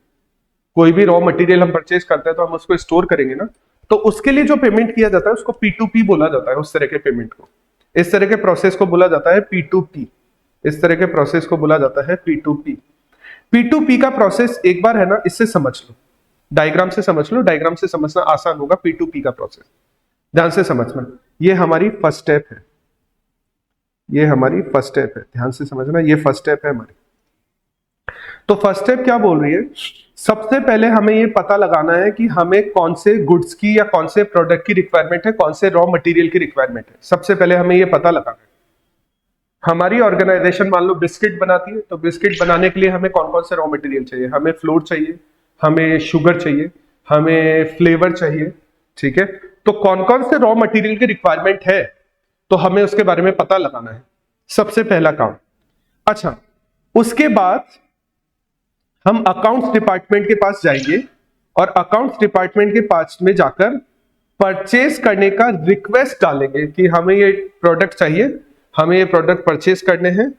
कोई भी रॉ मटेरियल हम परचेज करते हैं तो हम उसको स्टोर करेंगे ना, तो उसके लिए जो पेमेंट किया जाता है उसको P2P बोला जाता है। उस तरह के पेमेंट को, इस तरह के प्रोसेस को बोला जाता है P2P। इस तरह के प्रोसेस को बोला जाता है P2P। P2P का प्रोसेस एक बार है ना, इससे समझ लो, डायग्राम से समझ लो, डायग्राम से समझना आसान होगा। P2P का प्रोसेस ध्यान से समझना, ये हमारी फर्स्ट स्टेप है, ये हमारी फर्स्ट स्टेप है, ध्यान से समझना, ये फर्स्ट स्टेप है हमारी। तो फर्स्ट स्टेप क्या बोल रही है? सबसे पहले हमें ये पता लगाना है कि हमें कौन से गुड्स की या कौन से प्रोडक्ट की रिक्वायरमेंट है, कौन से रॉ मटेरियल की रिक्वायरमेंट है। सबसे पहले हमें ये पता लगाना है। हमारी ऑर्गेनाइजेशन मान लो बिस्किट बनाती है, तो बिस्किट बनाने के लिए हमें कौन कौन से रॉ मटेरियल चाहिए? हमें फ्लोर चाहिए, हमें शुगर चाहिए, हमें फ्लेवर चाहिए। ठीक है, तो कौन कौन से रॉ मटेरियल की रिक्वायरमेंट है, तो हमें उसके बारे में पता लगाना है, सबसे पहला काम। अच्छा, उसके बाद हम अकाउंट्स डिपार्टमेंट के पास जाएंगे और अकाउंट्स डिपार्टमेंट के पास में जाकर परचेज करने का रिक्वेस्ट डालेंगे कि हमें ये प्रोडक्ट चाहिए, हमें ये प्रोडक्ट परचेज करने हैं,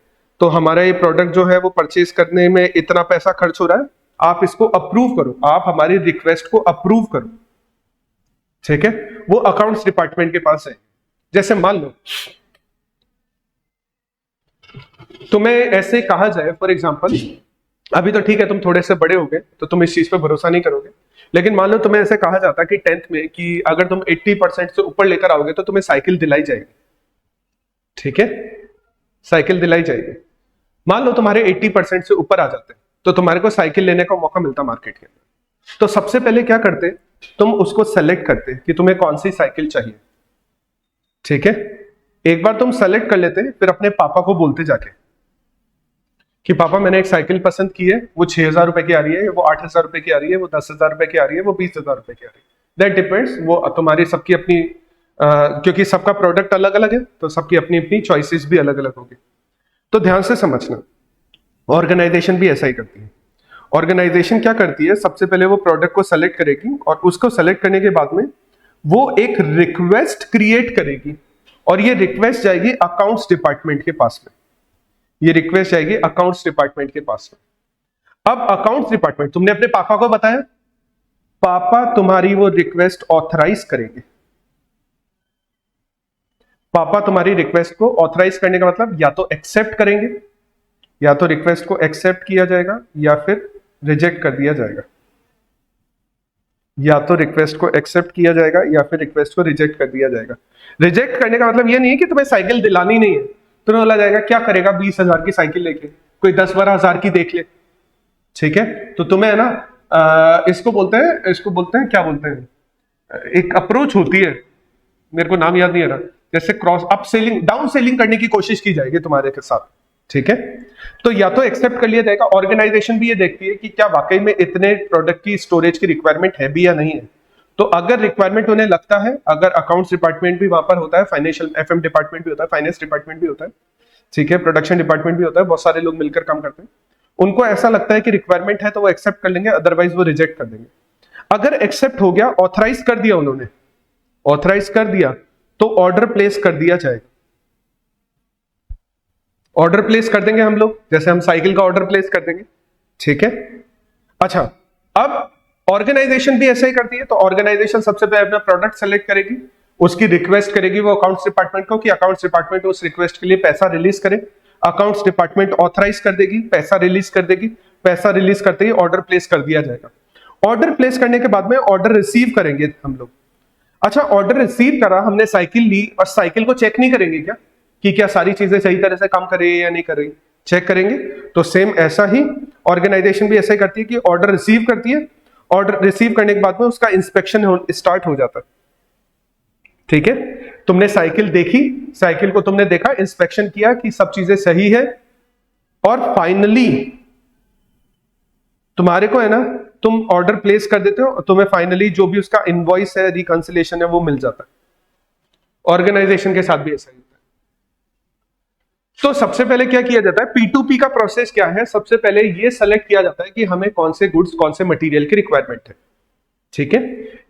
तो हमारा ये प्रोडक्ट जो है वो परचेज करने में इतना पैसा खर्च हो रहा है, आप इसको अप्रूव करो, आप हमारी रिक्वेस्ट को अप्रूव करो। ठीक है, वो अकाउंट्स डिपार्टमेंट के पास है। जैसे मान लो तुम्हें ऐसे कहा जाए, फॉर एग्जांपल, अभी तो ठीक है तुम थोड़े से बड़े हो गए तो तुम इस चीज पे भरोसा नहीं करोगे, लेकिन मान लो तुम्हें ऐसे कहा जाता कि 10th में कि अगर तुम 80% से ऊपर लेकर आओगे तो तुम्हें साइकिल दिलाई जाएगी। ठीक है, साइकिल दिलाई जाएगी। मान लो तुम्हारे 80% से ऊपर आ जाते तो तुम्हारे को साइकिल लेने का मौका मिलता मार्केट के अंदर। तो सबसे पहले क्या करते, तुम उसको सेलेक्ट करते कि तुम्हें कौन सी साइकिल चाहिए। ठीक है, एक बार तुम सेलेक्ट कर लेते, फिर अपने पापा को बोलते जाके कि पापा मैंने एक साइकिल पसंद की है, वो 6,000 रुपए की आ रही है, वो 8,000 रुपए की आ रही है, वो 10,000 रुपए की आ रही है, वो 20,000 रुपए की आ रही है। दैट डिपेंड्स, वो तुम्हारी सबकी अपनी क्योंकि सबका प्रोडक्ट अलग अलग है तो सबकी अपनी अपनी चॉइसेस भी अलग अलग होगी। तो ध्यान से समझना, ऑर्गेनाइजेशन भी ऐसा ही करती है। ऑर्गेनाइजेशन क्या करती है, सबसे पहले वो प्रोडक्ट को सेलेक्ट करेगी और उसको सेलेक्ट करने के बाद में वो एक रिक्वेस्ट क्रिएट करेगी और ये रिक्वेस्ट जाएगी अकाउंट्स डिपार्टमेंट के पास में। ये रिक्वेस्ट जाएगी अकाउंट्स डिपार्टमेंट के पास में। अब अकाउंट्स डिपार्टमेंट, तुमने अपने पापा को बताया, पापा तुम्हारी वो रिक्वेस्ट ऑथराइज करेंगे। पापा तुम्हारी रिक्वेस्ट को ऑथराइज करने का मतलब या तो एक्सेप्ट करेंगे, या तो रिक्वेस्ट को एक्सेप्ट किया जाएगा या फिर रिजेक्ट कर दिया जाएगा। या तो रिक्वेस्ट को एक्सेप्ट किया जाएगा या फिर रिक्वेस्ट को रिजेक्ट कर दिया जाएगा। रिजेक्ट करने का मतलब ये नहीं है कि तुम्हें साइकिल दिलानी नहीं है, तुम्हें बोला जाएगा क्या करेगा 20,000 की साइकिल लेके, कोई 10-12 हजार की देख ले, ठीक है। तो तुम्हें है ना इसको बोलते हैं क्या बोलते हैं, एक अप्रोच होती है, मेरे को नाम याद नहीं आ रहा, जैसे cross up selling down selling करने की कोशिश की जाएगी तुम्हारे के साथ, ठीक है। तो या तो एक्सेप्ट कर लिया जाएगा, ऑर्गेनाइजेशन भी ये देखती है कि क्या वाकई में इतने प्रोडक्ट की स्टोरेज की रिक्वायरमेंट है भी या नहीं है। तो अगर रिक्वायरमेंट उन्हें लगता है, अगर अकाउंट्स डिपार्टमेंट भी वहां पर होता है, फाइनेंशियल एफएम डिपार्टमेंट भी होता है, फाइनेंस डिपार्टमेंट भी होता है, ठीक है, प्रोडक्शन डिपार्टमेंट भी होता है, बहुत सारे लोग मिलकर काम करते हैं, उनको ऐसा लगता है कि रिक्वायरमेंट है तो वो एक्सेप्ट कर लेंगे, अदरवाइज वो रिजेक्ट कर देंगे। अगर एक्सेप्ट हो गया, ऑथराइज कर दिया उन्होंने, ऑथराइज कर दिया तो ऑर्डर प्लेस कर दिया जाएगा। ऑर्डर प्लेस कर देंगे हम लोग, जैसे हम साइकिल का ऑर्डर प्लेस कर देंगे, ठीक है। अच्छा, अब ऑर्गेनाइजेशन भी ऐसा ही करती है। तो ऑर्गेनाइजेशन सबसे पहले अपना प्रोडक्ट सेलेक्ट करेगी, उसकी रिक्वेस्ट करेगी वो अकाउंट्स डिपार्टमेंट को कि अकाउंट्स डिपार्टमेंट उस रिक्वेस्ट के लिए पैसा रिलीज करे। अकाउंट्स डिपार्टमेंट ऑथराइज कर देगी, पैसा रिलीज कर देगी, पैसा रिलीज करते ही ऑर्डर प्लेस कर दिया जाएगा। ऑर्डर प्लेस करने के बाद में ऑर्डर रिसीव करेंगे हम लोग। अच्छा, ऑर्डर रिसीव करा, हमने साइकिल ली और साइकिल को चेक नहीं करेंगे क्या कि क्या सारी चीजें सही तरह से काम कर रही है या नहीं कर रही, चेक करेंगे। तो सेम ऐसा ही ऑर्गेनाइजेशन भी ऐसा ही करती है कि ऑर्डर रिसीव करती है, ऑर्डर रिसीव करने के बाद में उसका इंस्पेक्शन स्टार्ट हो जाता है, ठीक है। तुमने साइकिल देखी, साइकिल को तुमने देखा, इंस्पेक्शन किया कि सब चीजें सही है, और फाइनली तुम्हारे को है ना, तुम ऑर्डर प्लेस कर देते हो, तुम्हें फाइनली जो भी उसका इनवॉइस है, रिकंसिलेशन है, वो मिल जाता है। ऑर्गेनाइजेशन के साथ भी ऐसा ही होता है। तो सबसे पहले क्या किया जाता है, P2P का प्रोसेस क्या है, सबसे पहले ये सेलेक्ट किया जाता है कि हमें कौन से गुड्स, कौन से मटेरियल की रिक्वायरमेंट है, ठीक है।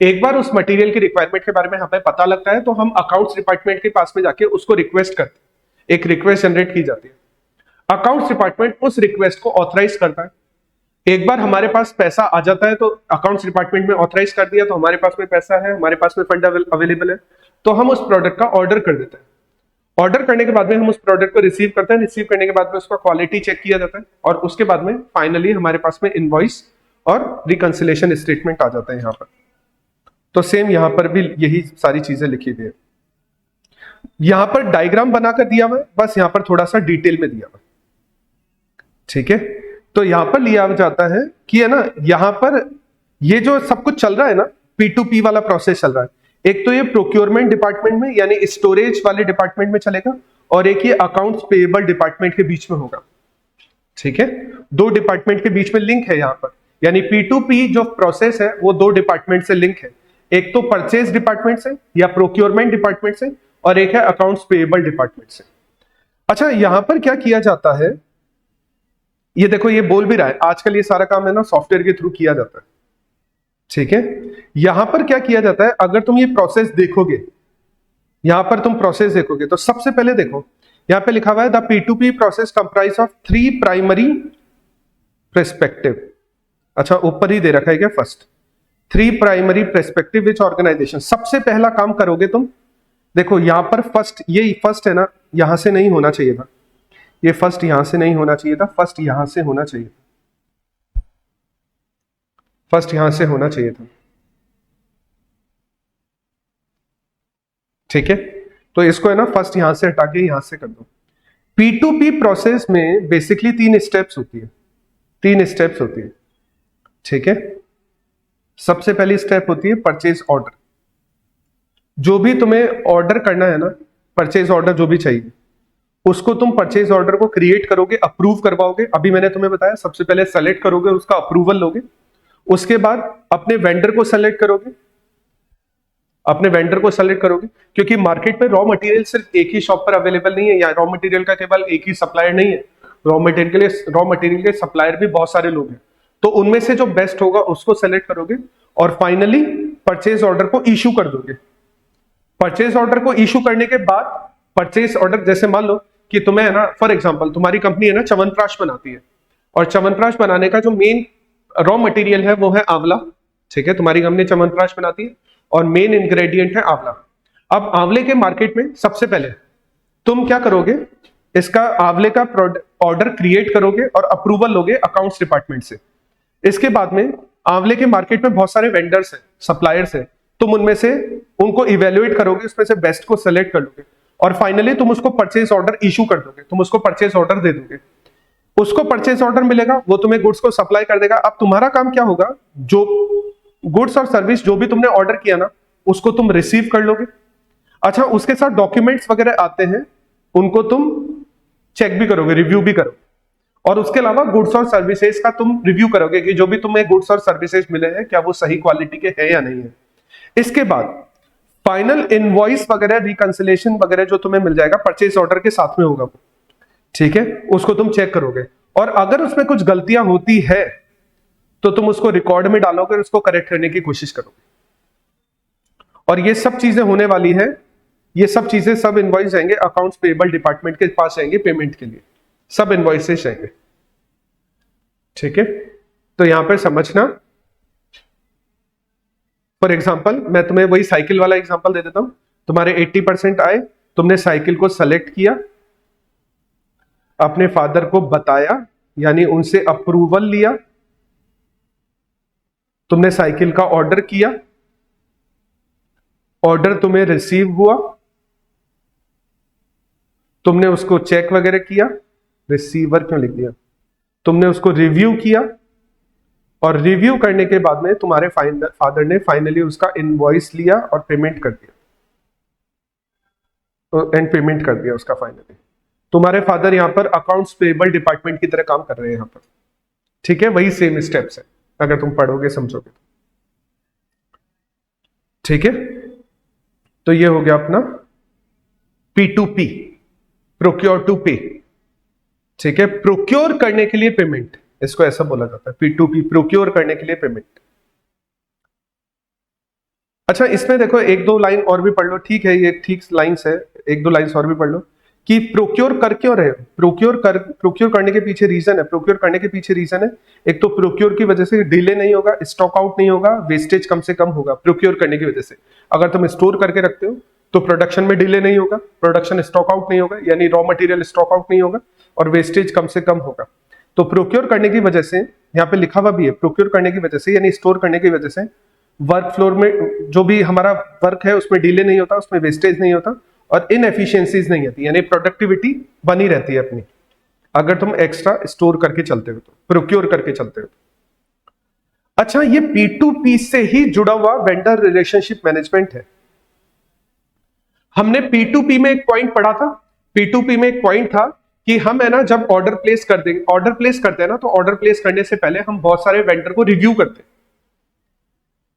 एक बार उस मटेरियल की रिक्वायरमेंट के बारे में हमें पता लगता है तो हम अकाउंट्स डिपार्टमेंट के पास में जाके उसको रिक्वेस्ट करते हैं, एक रिक्वेस्ट जनरेट की जाती है। अकाउंट्स डिपार्टमेंट उस रिक्वेस्ट को ऑथराइज करता है। एक बार हमारे पास पैसा आ जाता है तो अकाउंट्स डिपार्टमेंट में ऑथराइज कर दिया, तो हमारे पास में पैसा है, हमारे पास में फंड अवेलेबल है, तो हम उस प्रोडक्ट का ऑर्डर कर देते हैं। ऑर्डर करने के बाद में हम उस प्रोडक्ट को रिसीव करते हैं, रिसीव करने के बाद में उसका क्वालिटी चेक किया जाता है, और उसके बाद में फाइनली हमारे पास में इनवॉइस और रिकंसिलेशन स्टेटमेंट आ जाता है यहाँ पर। तो सेम यहाँ पर भी यही सारी चीजें लिखी हुई है। यहाँ पर डायग्राम बनाकर दिया हुआ है, बस यहाँ पर थोड़ा सा डिटेल में दिया हुआ है, ठीक है। तो यहां पर लिया जाता है कि है ना, यहां पर ये जो सब कुछ चल रहा है ना, P2P वाला प्रोसेस चल रहा है, एक तो ये प्रोक्योरमेंट डिपार्टमेंट में यानी स्टोरेज वाले डिपार्टमेंट में चलेगा, और एक ये अकाउंट्स पेएबल डिपार्टमेंट के बीच में होगा, ठीक है। दो डिपार्टमेंट के बीच में लिंक है यहां पर, यानी P2P जो प्रोसेस है वो दो डिपार्टमेंट से लिंक है, एक तो परचेज डिपार्टमेंट से या प्रोक्योरमेंट डिपार्टमेंट से, और एक है अकाउंट्स पेएबल डिपार्टमेंट से। अच्छा, यहां पर क्या किया जाता है, ये देखो ये बोल भी रहा है, आजकल ये सारा काम है ना सॉफ्टवेयर के थ्रू किया जाता है, ठीक है। यहां पर क्या किया जाता है, अगर तुम ये प्रोसेस देखोगे, यहां पर तुम प्रोसेस देखोगे तो सबसे पहले देखो यहां पे लिखा हुआ है the P2P process comprise of 3 primary perspective. अच्छा, ऊपर ही दे रखा है क्या, फर्स्ट 3 प्राइमरी पर्सपेक्टिव विच ऑर्गेनाइजेशन। सबसे पहला काम करोगे तुम, देखो यहां पर फर्स्ट, ये फर्स्ट है ना, यहां से नहीं होना चाहिए था, ये फर्स्ट यहां से नहीं होना चाहिए था, फर्स्ट यहां से होना चाहिए था, फर्स्ट यहां से होना चाहिए था, ठीक है। तो इसको है ना फर्स्ट यहां से हटा के यहां से कर दो। P2P प्रोसेस में बेसिकली 3 स्टेप्स होती है, 3 स्टेप्स होती है, ठीक है। सबसे पहली स्टेप होती है परचेज ऑर्डर। जो भी तुम्हें ऑर्डर करना है ना, परचेज ऑर्डर जो भी चाहिए, उसको तुम परचेज ऑर्डर को क्रिएट करोगे, अप्रूव करवाओगे। अभी मैंने तुम्हें बताया सबसे पहले सेलेक्ट करोगे, उसका अप्रूवल लोगे, उसके बाद अपने वेंडर को सेलेक्ट करोगे, अपने वेंडर को सेलेक्ट करोगे, क्योंकि मार्केट में रॉ मटेरियल सिर्फ एक ही शॉप पर अवेलेबल नहीं है, या रॉ मटेरियल का केवल एक ही सप्लायर नहीं है, रॉ मटेरियल के सप्लायर भी बहुत सारे लोग हैं। तो उनमें से जो बेस्ट होगा उसको सेलेक्ट करोगे, और फाइनली परचेज ऑर्डर को इशू कर दोगे। परचेज ऑर्डर को इशू करने के बाद, परचेज ऑर्डर जैसे मान लो कि तुम्हें है ना, फॉर एग्जांपल तुम्हारी कंपनी है ना च्यवनप्राश बनाती है, और च्यवनप्राश बनाने का जो मेन रॉ मटेरियल है वो है आंवला, ठीक है। तुम्हारी कंपनी च्यवनप्राश बनाती है और मेन इंग्रेडिएंट है आंवला। अब आंवले के मार्केट में सबसे पहले तुम क्या करोगे, इसका आंवले का ऑर्डर क्रिएट करोगे और अप्रूवल लोगे अकाउंट्स डिपार्टमेंट से। इसके बाद में आंवले के मार्केट में बहुत सारे वेंडर्स हैं, सप्लायर्स हैं, तुम उनमें से उनको इवेल्युएट करोगे, उसमें से बेस्ट को सेलेक्ट कर लोगे और फाइनली तुम उसको परचेज ऑर्डर इशू कर दोगे, तुम उसको परचेज ऑर्डर दे दोगे। उसको परचेज ऑर्डर मिलेगा, वो तुम्हें गुड्स को सप्लाई कर देगा। अब तुम्हारा काम क्या होगा, जो गुड्स और सर्विस जो भी तुमने ऑर्डर किया ना उसको तुम रिसीव कर लोगे। अच्छा, उसके साथ डॉक्यूमेंट्स वगैरह आते हैं, उनको तुम चेक भी करोगे, रिव्यू भी करोगे। और उसके अलावा गुड्स और सर्विसेज का तुम रिव्यू करोगे कि जो भी तुम्हें गुड्स और सर्विसेज मिले हैं क्या वो सही क्वालिटी के हैं या नहीं है। इसके बाद फाइनल इनवॉइस वगैरह, रिकंसिलेशन वगैरह जो तुम्हें मिल जाएगा परचेज ऑर्डर के साथ में होगा वो, ठीक है, उसको तुम चेक करोगे और अगर उसमें कुछ गलतियां होती है तो तुम उसको रिकॉर्ड में डालोगे और उसको करेक्ट करने की कोशिश करोगे। और ये सब चीजें होने वाली है, ये सब चीजें सब इनवॉइस जाएंगे अकाउंट्स पेएबल डिपार्टमेंट के पास, जाएंगे पेमेंट के लिए, सब इनवॉइसेस जाएंगे, ठीक है। तो यहां पर समझना, फॉर एग्जाम्पल मैं तुम्हें वही साइकिल वाला एग्जाम्पल दे देता हूं। तुम्हारे 80% आए, तुमने साइकिल को सेलेक्ट किया, अपने फादर को बताया, यानी उनसे अप्रूवल लिया, तुमने साइकिल का ऑर्डर किया, ऑर्डर तुम्हें रिसीव हुआ, तुमने उसको चेक वगैरह किया, रिसीवर क्यों लिख दिया, तुमने उसको रिव्यू किया और रिव्यू करने के बाद में तुम्हारे फादर ने फाइनली उसका इनवॉइस लिया और पेमेंट कर दिया, तो एंड पेमेंट कर दिया उसका फाइनली। तुम्हारे फादर यहां पर अकाउंट्स पेएबल डिपार्टमेंट की तरह काम कर रहे हैं यहां पर, ठीक है। वही सेम स्टेप्स है अगर तुम पढ़ोगे समझोगे तो, ठीक है। तो ये हो गया अपना P2P, प्रोक्योर टू पे, ठीक है। प्रोक्योर करने के लिए पेमेंट, इसको ऐसा बोला जाता है P2P, प्रोक्योर करने के लिए पेमेंट। अच्छा, इसमें देखो एक दो लाइन और भी पढ़ लो, ठीक है, ये ठीक लाइंस है, एक दो लाइंस और भी पढ़ लो कि प्रोक्योर कर क्यों रहे हो। प्रोक्योर करने के पीछे रीजन है, प्रोक्योर करने के पीछे रीजन है, एक तो प्रोक्योर की वजह से डिले नहीं होगा, स्टॉक आउट नहीं होगा, वेस्टेज कम से कम होगा प्रोक्योर करने की वजह से। अगर तुम स्टोर करके रखते हो तो प्रोडक्शन में डिले नहीं होगा, प्रोडक्शन स्टॉक आउट नहीं होगा, यानी रॉ मटेरियल स्टॉक आउट नहीं होगा और वेस्टेज कम से कम होगा। तो प्रोक्योर करने की वजह से, यहाँ पे लिखा हुआ भी है, प्रोक्योर करने की वजह से यानी स्टोर करने की वजह से वर्क फ्लोर में जो भी हमारा वर्क है उसमें डिले नहीं होता, उसमें वेस्टेज नहीं होता और इनएफिशिएंसीज नहीं आती, यानी प्रोडक्टिविटी बनी रहती है अपनी, अगर तुम एक्स्ट्रा स्टोर करके चलते हो तो, प्रोक्योर करके चलते हो। अच्छा, ये P2P से ही जुड़ा हुआ वेंडर रिलेशनशिप मैनेजमेंट है। हमने P2P में एक पॉइंट पढ़ा था, P2P में एक पॉइंट था कि हम है ना जब ऑर्डर प्लेस कर देंगे, ऑर्डर प्लेस करते हैं ना, तो ऑर्डर प्लेस करने से पहले हम बहुत सारे वेंडर को रिव्यू करते हैं,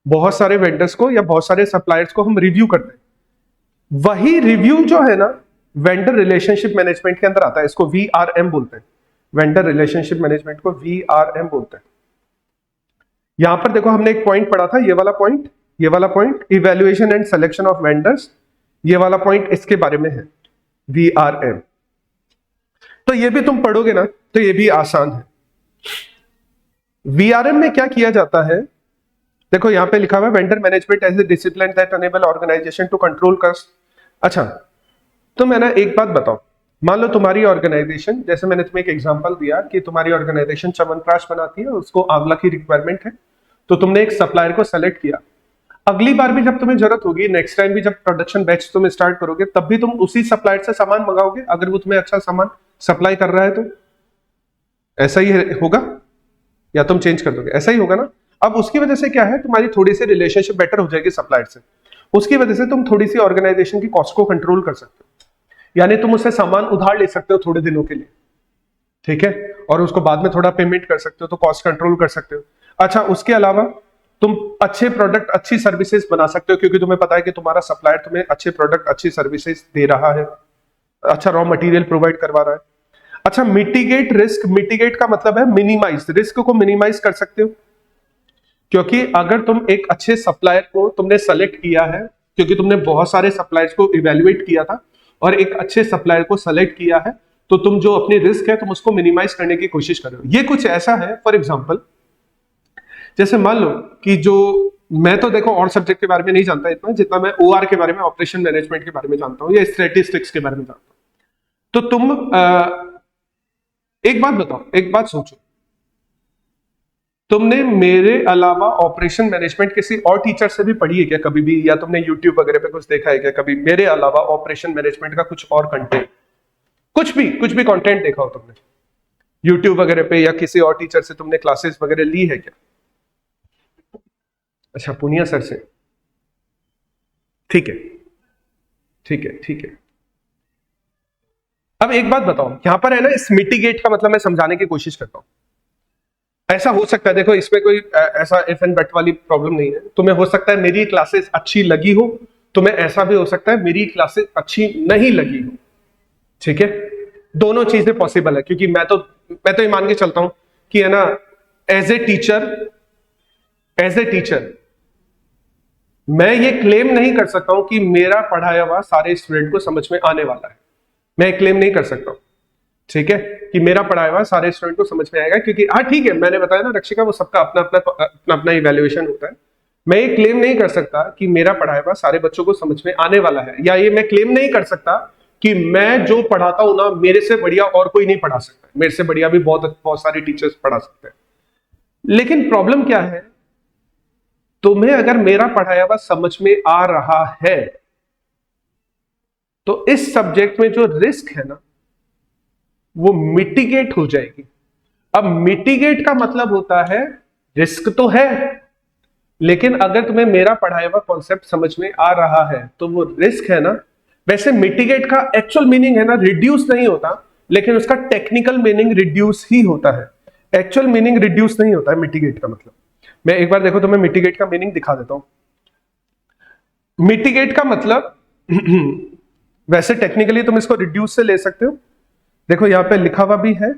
बहुत सारे वेंडर्स को या बहुत सारे सप्लायर्स को हम रिव्यू करते हैं। वही रिव्यू जो है ना वेंडर रिलेशनशिप मैनेजमेंट के अंदर आता है, इसको VRM बोलते हैं, वेंडर रिलेशनशिप मैनेजमेंट को VRM बोलते हैं। यहां पर देखो हमने एक पॉइंट पढ़ा था, ये वाला point evaluation and selection of vendors, ये वाला पॉइंट इसके बारे में है VRM। तो ये भी तुम पढ़ोगे ना तो ये भी आसान है। VRM में क्या किया जाता है, देखो यहां पे लिखा हुआ है vendor management as a discipline that enable organisation to control cost. अच्छा, तो मैं ना एक बात बताओ, मान लो तुम्हारी ऑर्गेनाइजेशन, जैसे मैंने तुम्हें एक एग्जांपल दिया कि तुम्हारी ऑर्गेनाइजेशन च्यवनप्राश बनाती है, उसको आंवला की रिक्वायरमेंट है, तो तुमने एक सप्लायर को सेलेक्ट किया। अगली बार भी जब तुम्हें जरूरत होगी, नेक्स्ट टाइम भी जब प्रोडक्शन बैच तुम स्टार्ट करोगे, तब भी तुम उसी सप्लायर से सामान मंगाओगे अगर वो तुम्हें अच्छा सामान सप्लाई कर रहा है तो। ऐसा ही होगा या तुम चेंज कर दोगे? ऐसा ही होगा ना। अब उसकी वजह से क्या है, तुम्हारी थोड़ी सी रिलेशनशिप बेटर हो जाएगी सप्लायर से, उसकी वजह से तुम थोड़ी सी ऑर्गेनाइजेशन की कॉस्ट को कंट्रोल कर सकते हो, यानी तुम उससे सामान उधार ले सकते हो थोड़े दिनों के लिए, ठीक है, और उसको बाद में थोड़ा पेमेंट कर सकते हो, तो कॉस्ट कंट्रोल कर सकते हो। अच्छा, उसके अलावा तुम अच्छे प्रोडक्ट अच्छी सर्विसेज बना सकते हो, क्योंकि तुम्हें पता है कि तुम्हारा सप्लायर तुम्हें अच्छे प्रोडक्ट अच्छी सर्विसेज दे रहा है, अच्छा रॉ मटेरियल प्रोवाइड करवा रहा है। अच्छा, मिटिगेट रिस्क, मिटिगेट का मतलब है मिनिमाइज, रिस्क को मिनिमाइज कर सकते हो, क्योंकि अगर तुम एक अच्छे सप्लायर को तुमने सेलेक्ट किया है, क्योंकि तुमने बहुत सारे सप्लायर्स को इवेल्युएट किया था और एक अच्छे सप्लायर को सेलेक्ट किया है, तो तुम जो अपनी रिस्क है तुम उसको मिनिमाइज करने की कोशिश कर रहे हो। ये कुछ ऐसा है, फॉर एग्जांपल जैसे मान लो कि जो मैं तो देखो और सब्जेक्ट के बारे में नहीं जानता इतना जितना मैं ओआर के बारे में, ऑपरेशन मैनेजमेंट के बारे में जानता हूँ या स्टैटिस्टिक्स के बारे में जानता हूँ। तो तुम एक बात बताओ, एक बात सोचो, तुमने मेरे अलावा ऑपरेशन मैनेजमेंट किसी और टीचर से भी पढ़ी है क्या कभी भी, या तुमने यूट्यूब वगैरह पे कुछ देखा है क्या कभी मेरे अलावा ऑपरेशन मैनेजमेंट का कुछ और कंटेंट, कुछ भी कंटेंट देखा हो तुमने यूट्यूब वगैरह पे, या किसी और टीचर से तुमने क्लासेस वगैरह ली है क्या? अच्छा, पुनिया सर से, ठीक है ठीक है ठीक है। अब एक बात बताओ, यहां पर है ना, इस मिटिगेट का मतलब मैं समझाने की कोशिश करता हूं। ऐसा हो सकता है, देखो इसमें कोई ऐसा इफ एंड बट वाली प्रॉब्लम नहीं है। तुम्हें हो सकता है मेरी क्लासेस अच्छी लगी हो, तुम्हें ऐसा भी हो सकता है मेरी क्लासेस अच्छी नहीं लगी हो, ठीक है? दोनों चीजें पॉसिबल है, क्योंकि मैं तो ये मान के चलता हूं कि है ना, एज ए टीचर मैं ये क्लेम नहीं कर सकता हूं कि मेरा पढ़ाया हुआ सारे स्टूडेंट को समझ में आने वाला है। मैं क्लेम नहीं कर सकता हूं, ठीक है, कि मेरा पढ़ाया हुआ सारे स्टूडेंट को समझ में आएगा, क्योंकि हाँ ठीक है, मैंने बताया ना रक्षिका, वो सबका अपना इवैल्यूएशन होता है। मैं ये क्लेम नहीं कर सकता कि मेरा पढ़ाया हुआ सारे बच्चों को समझ में आने वाला है, या ये मैं क्लेम नहीं कर सकता कि मैं जो पढ़ाता हूं ना, मेरे से बढ़िया और कोई नहीं पढ़ा सकता, मेरे से बढ़िया भी बहुत सारे टीचर्स पढ़ा सकते हैं। लेकिन प्रॉब्लम क्या है, तुम्हें अगर मेरा पढ़ाया हुआ समझ में आ रहा है तो इस सब्जेक्ट में जो रिस्क है ना, वो मिटिगेट हो जाएगी। अब मिटिगेट का मतलब होता है रिस्क तो है, लेकिन अगर तुम्हें मेरा पढ़ाया हुआ कॉन्सेप्ट समझ में आ रहा है तो वो रिस्क है ना। वैसे मिटिगेट का एक्चुअल मीनिंग है ना, रिड्यूस नहीं होता, लेकिन उसका टेक्निकल मीनिंग रिड्यूस ही होता है। एक्चुअल मीनिंग रिड्यूस नहीं होता है मिटिगेट का मतलब। मैं एक बार देखो तुम्हें मिटिगेट का मीनिंग दिखा देता हूं। मिटिगेट का मतलब वैसे टेक्निकली तुम इसको रिड्यूस से ले सकते हो। देखो यहां पे लिखा हुआ भी है,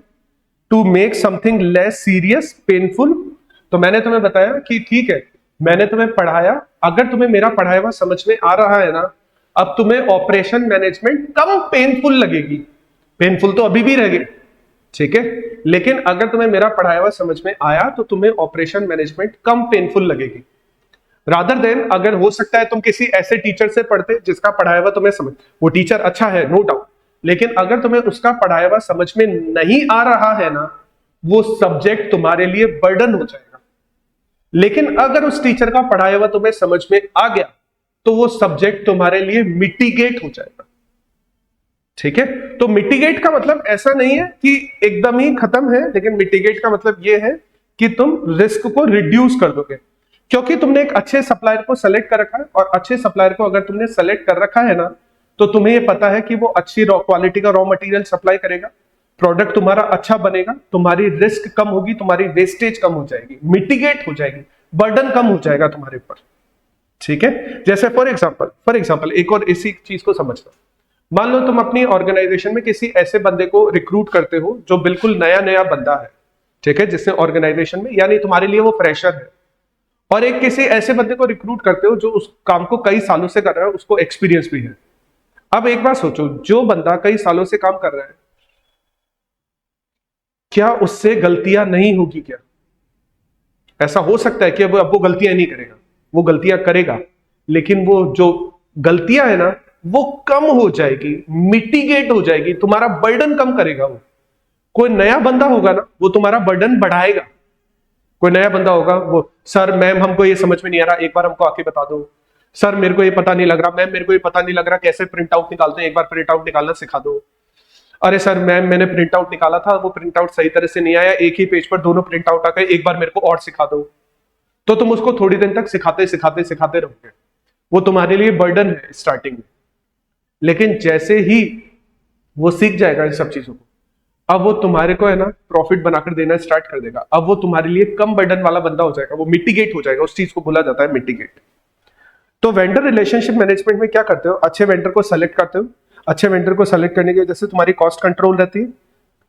to make something less serious painful. तो मैंने तुम्हें बताया कि ठीक है, मैंने तुम्हें पढ़ाया, अगर तुम्हें मेरा पढ़ाया हुआ समझ में आ रहा है ना, अब तुम्हें ऑपरेशन मैनेजमेंट कम पेनफुल लगेगी। पेनफुल तो अभी भी रहेगी, ठीक है, लेकिन अगर तुम्हें मेरा पढ़ाया हुआ समझ में आया तो तुम्हें ऑपरेशन मैनेजमेंट कम पेनफुल लगेगी। रादर देन, अगर हो सकता है तुम किसी ऐसे टीचर से पढ़ते जिसका पढ़ाया हुआ तुम्हें समझ, वो टीचर अच्छा है नो डाउट, लेकिन अगर तुम्हें उसका पढ़ाया हुआ समझ में नहीं आ रहा है ना, वो सब्जेक्ट तुम्हारे लिए बर्डन हो जाएगा। लेकिन अगर उस टीचर का पढ़ाया हुआ तुम्हें समझ में आ गया तो वो सब्जेक्ट तुम्हारे लिए मिटिगेट हो जाएगा, ठीक है? तो मिटिगेट का मतलब ऐसा नहीं है कि एकदम ही खत्म है, लेकिन मिटिगेट का मतलब ये है कि तुम रिस्क को रिड्यूस कर दोगे, क्योंकि तुमने एक अच्छे सप्लायर को सेलेक्ट कर रखा है, और अच्छे सप्लायर को अगर तुमने सेलेक्ट कर रखा है ना, तो तुम्हें ये पता है कि वो अच्छी क्वालिटी का रॉ मटेरियल सप्लाई करेगा, प्रोडक्ट तुम्हारा अच्छा बनेगा, तुम्हारी रिस्क कम होगी, तुम्हारी वेस्टेज कम हो जाएगी, मिटिगेट हो जाएगी, बर्डन कम हो जाएगा तुम्हारे ऊपर, ठीक है? जैसे फॉर एग्जाम्पल एक और इसी चीज को समझना, मान लो तुम अपनी ऑर्गेनाइजेशन में किसी ऐसे बंदे को रिक्रूट करते हो जो बिल्कुल नया बंदा है, ठीक है, जिसने ऑर्गेनाइजेशन में, यानी तुम्हारे लिए वो फ्रेशर है, और एक किसी ऐसे बंदे को रिक्रूट करते हो जो उस काम को कई सालों से कर रहा है, उसको एक्सपीरियंस भी है। अब एक बात सोचो, जो बंदा कई सालों से काम कर रहा है, क्या उससे गलतियां नहीं होगी क्या? ऐसा हो सकता है कि अब वो गलतियां नहीं करेगा, वो गलतियां करेगा, लेकिन वो जो गलतियां है ना, वो कम हो जाएगी, मिटिगेट हो जाएगी, तुम्हारा बर्डन कम करेगा वो। कोई नया बंदा होगा ना, वो तुम्हारा बर्डन बढ़ाएगा। कोई नया बंदा होगा, वो सर मैम हमको ये समझ में नहीं आ रहा, एक बार हमको आके बता दो। सर मेरे को ये पता नहीं लग रहा, मैम मेरे को ये पता नहीं लग रहा कैसे प्रिंट आउट निकालते हैं, एक बार प्रिंट आउट निकालना सिखा दो। अरे सर मैम मैंने प्रिंट आउट निकाला था, वो प्रिंट आउट सही तरह से नहीं आया, एक ही पेज पर दोनों प्रिंट आउट आ गए, एक बार मेरे को और सिखा दो। तो तुम उसको थोड़ी दिन तक सिखाते रहोगे, वो तुम्हारे लिए बर्डन है स्टार्टिंग में, लेकिन जैसे ही वो सीख जाएगा इन सब चीजों को, अब वो तुम्हारे को है ना प्रॉफिट बनाकर देना स्टार्ट कर देगा, अब वो तुम्हारे लिए कम बर्डन वाला बंदा हो जाएगा, वो मिटिगेट हो जाएगा, उस चीज को बोला जाता है मिटिगेट। तो वेंडर रिलेशनशिप मैनेजमेंट में क्या करते हो, अच्छे वेंडर को सेलेक्ट करते हो, अच्छे वेंडर को सेलेक्ट करने की वजह से तुम्हारी कॉस्ट कंट्रोल रहती है,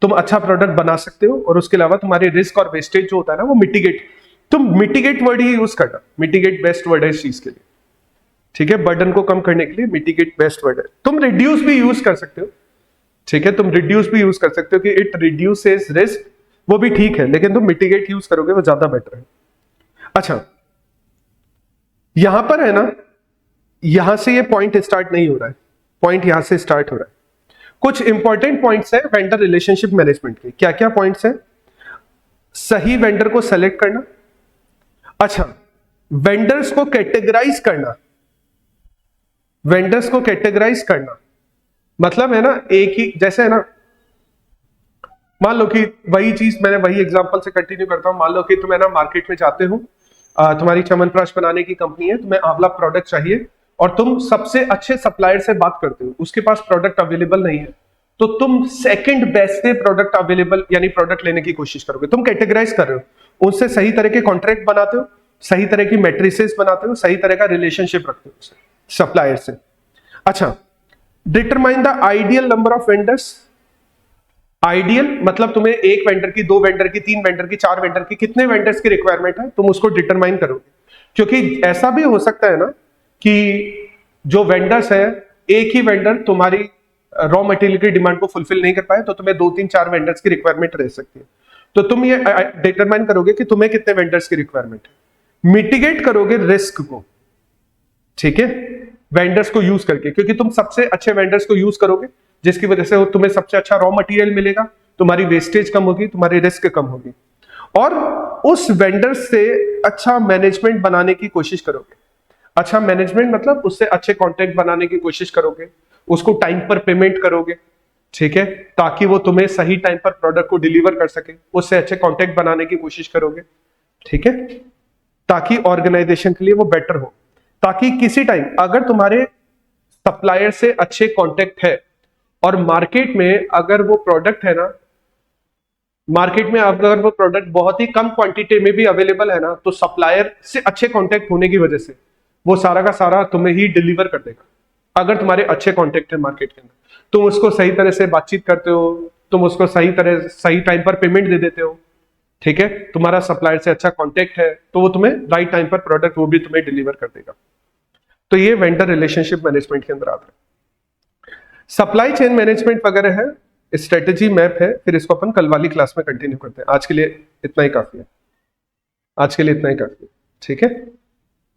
तुम अच्छा प्रोडक्ट बना सकते हो, और उसके अलावा तुम्हारी रिस्क और वेस्टेज जो होता है ना, वो मिटिगेट, तुम मिटिगेट वर्ड ही यूज करना, मिटिगेट बेस्ट वर्ड है इस चीज के लिए, ठीक है? बर्डन को कम करने के लिए मिटिगेट बेस्ट वर्ड है। तुम रिड्यूस भी यूज कर सकते हो, ठीक है, तुम रिड्यूस भी यूज कर सकते हो कि इट रिड्यूसेस रिस्क, वो भी ठीक है, लेकिन तुम मिटिगेट यूज करोगे वो ज्यादा बेटर है। अच्छा, यहां पर है ना, यहां से ये पॉइंट स्टार्ट नहीं हो रहा है, पॉइंट यहां से स्टार्ट हो रहा है। कुछ इंपॉर्टेंट पॉइंट्स है वेंडर रिलेशनशिप मैनेजमेंट के। क्या क्या पॉइंट्स है? सही वेंडर को सेलेक्ट करना, अच्छा वेंडर्स को कैटेगराइज करना, वेंडर्स को कैटेगराइज करना मतलब है ना, एक ही जैसे है ना, मान लो कि वही चीज मैंने वही एग्जांपल से कंटिन्यू करता हूं। मान लो कि तुम है ना मार्केट में जाते हो, तुम्हारी च्यवनप्राश बनाने की कंपनी है, तुम्हें आंवला प्रोडक्ट चाहिए और तुम सबसे अच्छे सप्लायर से बात करते हो, उसके पास प्रोडक्ट अवेलेबल नहीं है, तो तुम सेकंड बेस्ट से प्रोडक्ट अवेलेबल यानी प्रोडक्ट लेने की कोशिश करोगे। तुम कैटेगराइज कर रहे हो, उनसे सही तरह के कॉन्ट्रैक्ट बनाते हो, सही तरह की मैट्रिसेस बनाते हो, सही तरह का रिलेशनशिप रखते हो सप्लायर से। अच्छा, determine the ideal number of vendors. Ideal मतलब तुम्हें एक वेंडर की, दो वेंडर की, तीन वेंडर की, चार वेंडर की, कितने वेंडर्स की रिक्वायरमेंट है तुम उसको डिटरमाइन करोगे। क्योंकि ऐसा भी हो सकता है ना कि जो वेंडर्स है, एक ही वेंडर तुम्हारी रॉ मटेरियल की डिमांड को फुलफिल नहीं कर पाए, तो तुम्हें दो तीन चार वेंडर्स की रिक्वायरमेंट रह सकती है। तो तुम ये डिटरमाइन करोगे कि तुम्हें कितने वेंडर्स की रिक्वायरमेंट है, मिटिगेट करोगे रिस्क को, ठीक है, वेंडर्स को यूज करके, क्योंकि तुम सबसे अच्छे वेंडर्स को यूज करोगे जिसकी वजह से तुम्हें सबसे अच्छा रॉ मटेरियल मिलेगा, तुम्हारी वेस्टेज कम होगी, तुम्हारी रिस्क कम होगी, और उस वेंडर से अच्छा मैनेजमेंट बनाने की कोशिश करोगे। अच्छा मैनेजमेंट मतलब उससे अच्छे कॉन्ट्रैक्ट बनाने की कोशिश करोगे, उसको टाइम पर पेमेंट करोगे, ठीक है, ताकि वो तुम्हें सही टाइम पर प्रोडक्ट को डिलीवर कर सके, उससे अच्छे कॉन्ट्रैक्ट बनाने की कोशिश करोगे, ठीक है, ताकि ऑर्गेनाइजेशन के लिए वो बेटर हो, ताकि किसी टाइम अगर तुम्हारे सप्लायर से अच्छे कॉन्टैक्ट है और मार्केट में अगर वो प्रोडक्ट है ना, मार्केट में अगर वो प्रोडक्ट बहुत ही कम क्वांटिटी में भी अवेलेबल है ना, तो सप्लायर से अच्छे कॉन्टैक्ट होने की वजह से वो सारा का सारा तुम्हें ही डिलीवर कर देगा। अगर तुम्हारे अच्छे कॉन्टैक्ट है मार्केट के अंदर, तुम उसको सही तरह से बातचीत करते हो, तुम उसको सही तरह सही टाइम पर पेमेंट दे देते हो, ठीक है, तुम्हारा सप्लायर से अच्छा कॉन्टैक्ट है, तो वो तुम्हें राइट टाइम पर प्रोडक्ट वो भी तुम्हें डिलीवर कर देगा। तो ये वेंडर रिलेशनशिप मैनेजमेंट के अंदर आता है। सप्लाई चेन मैनेजमेंट वगैरह है, स्ट्रेटेजी मैप है, फिर इसको अपन कल वाली क्लास में कंटिन्यू करते हैं। आज के लिए इतना ही काफी है, आज के लिए इतना ही काफी है, ठीक है,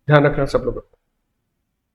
ध्यान रखना सब लोग।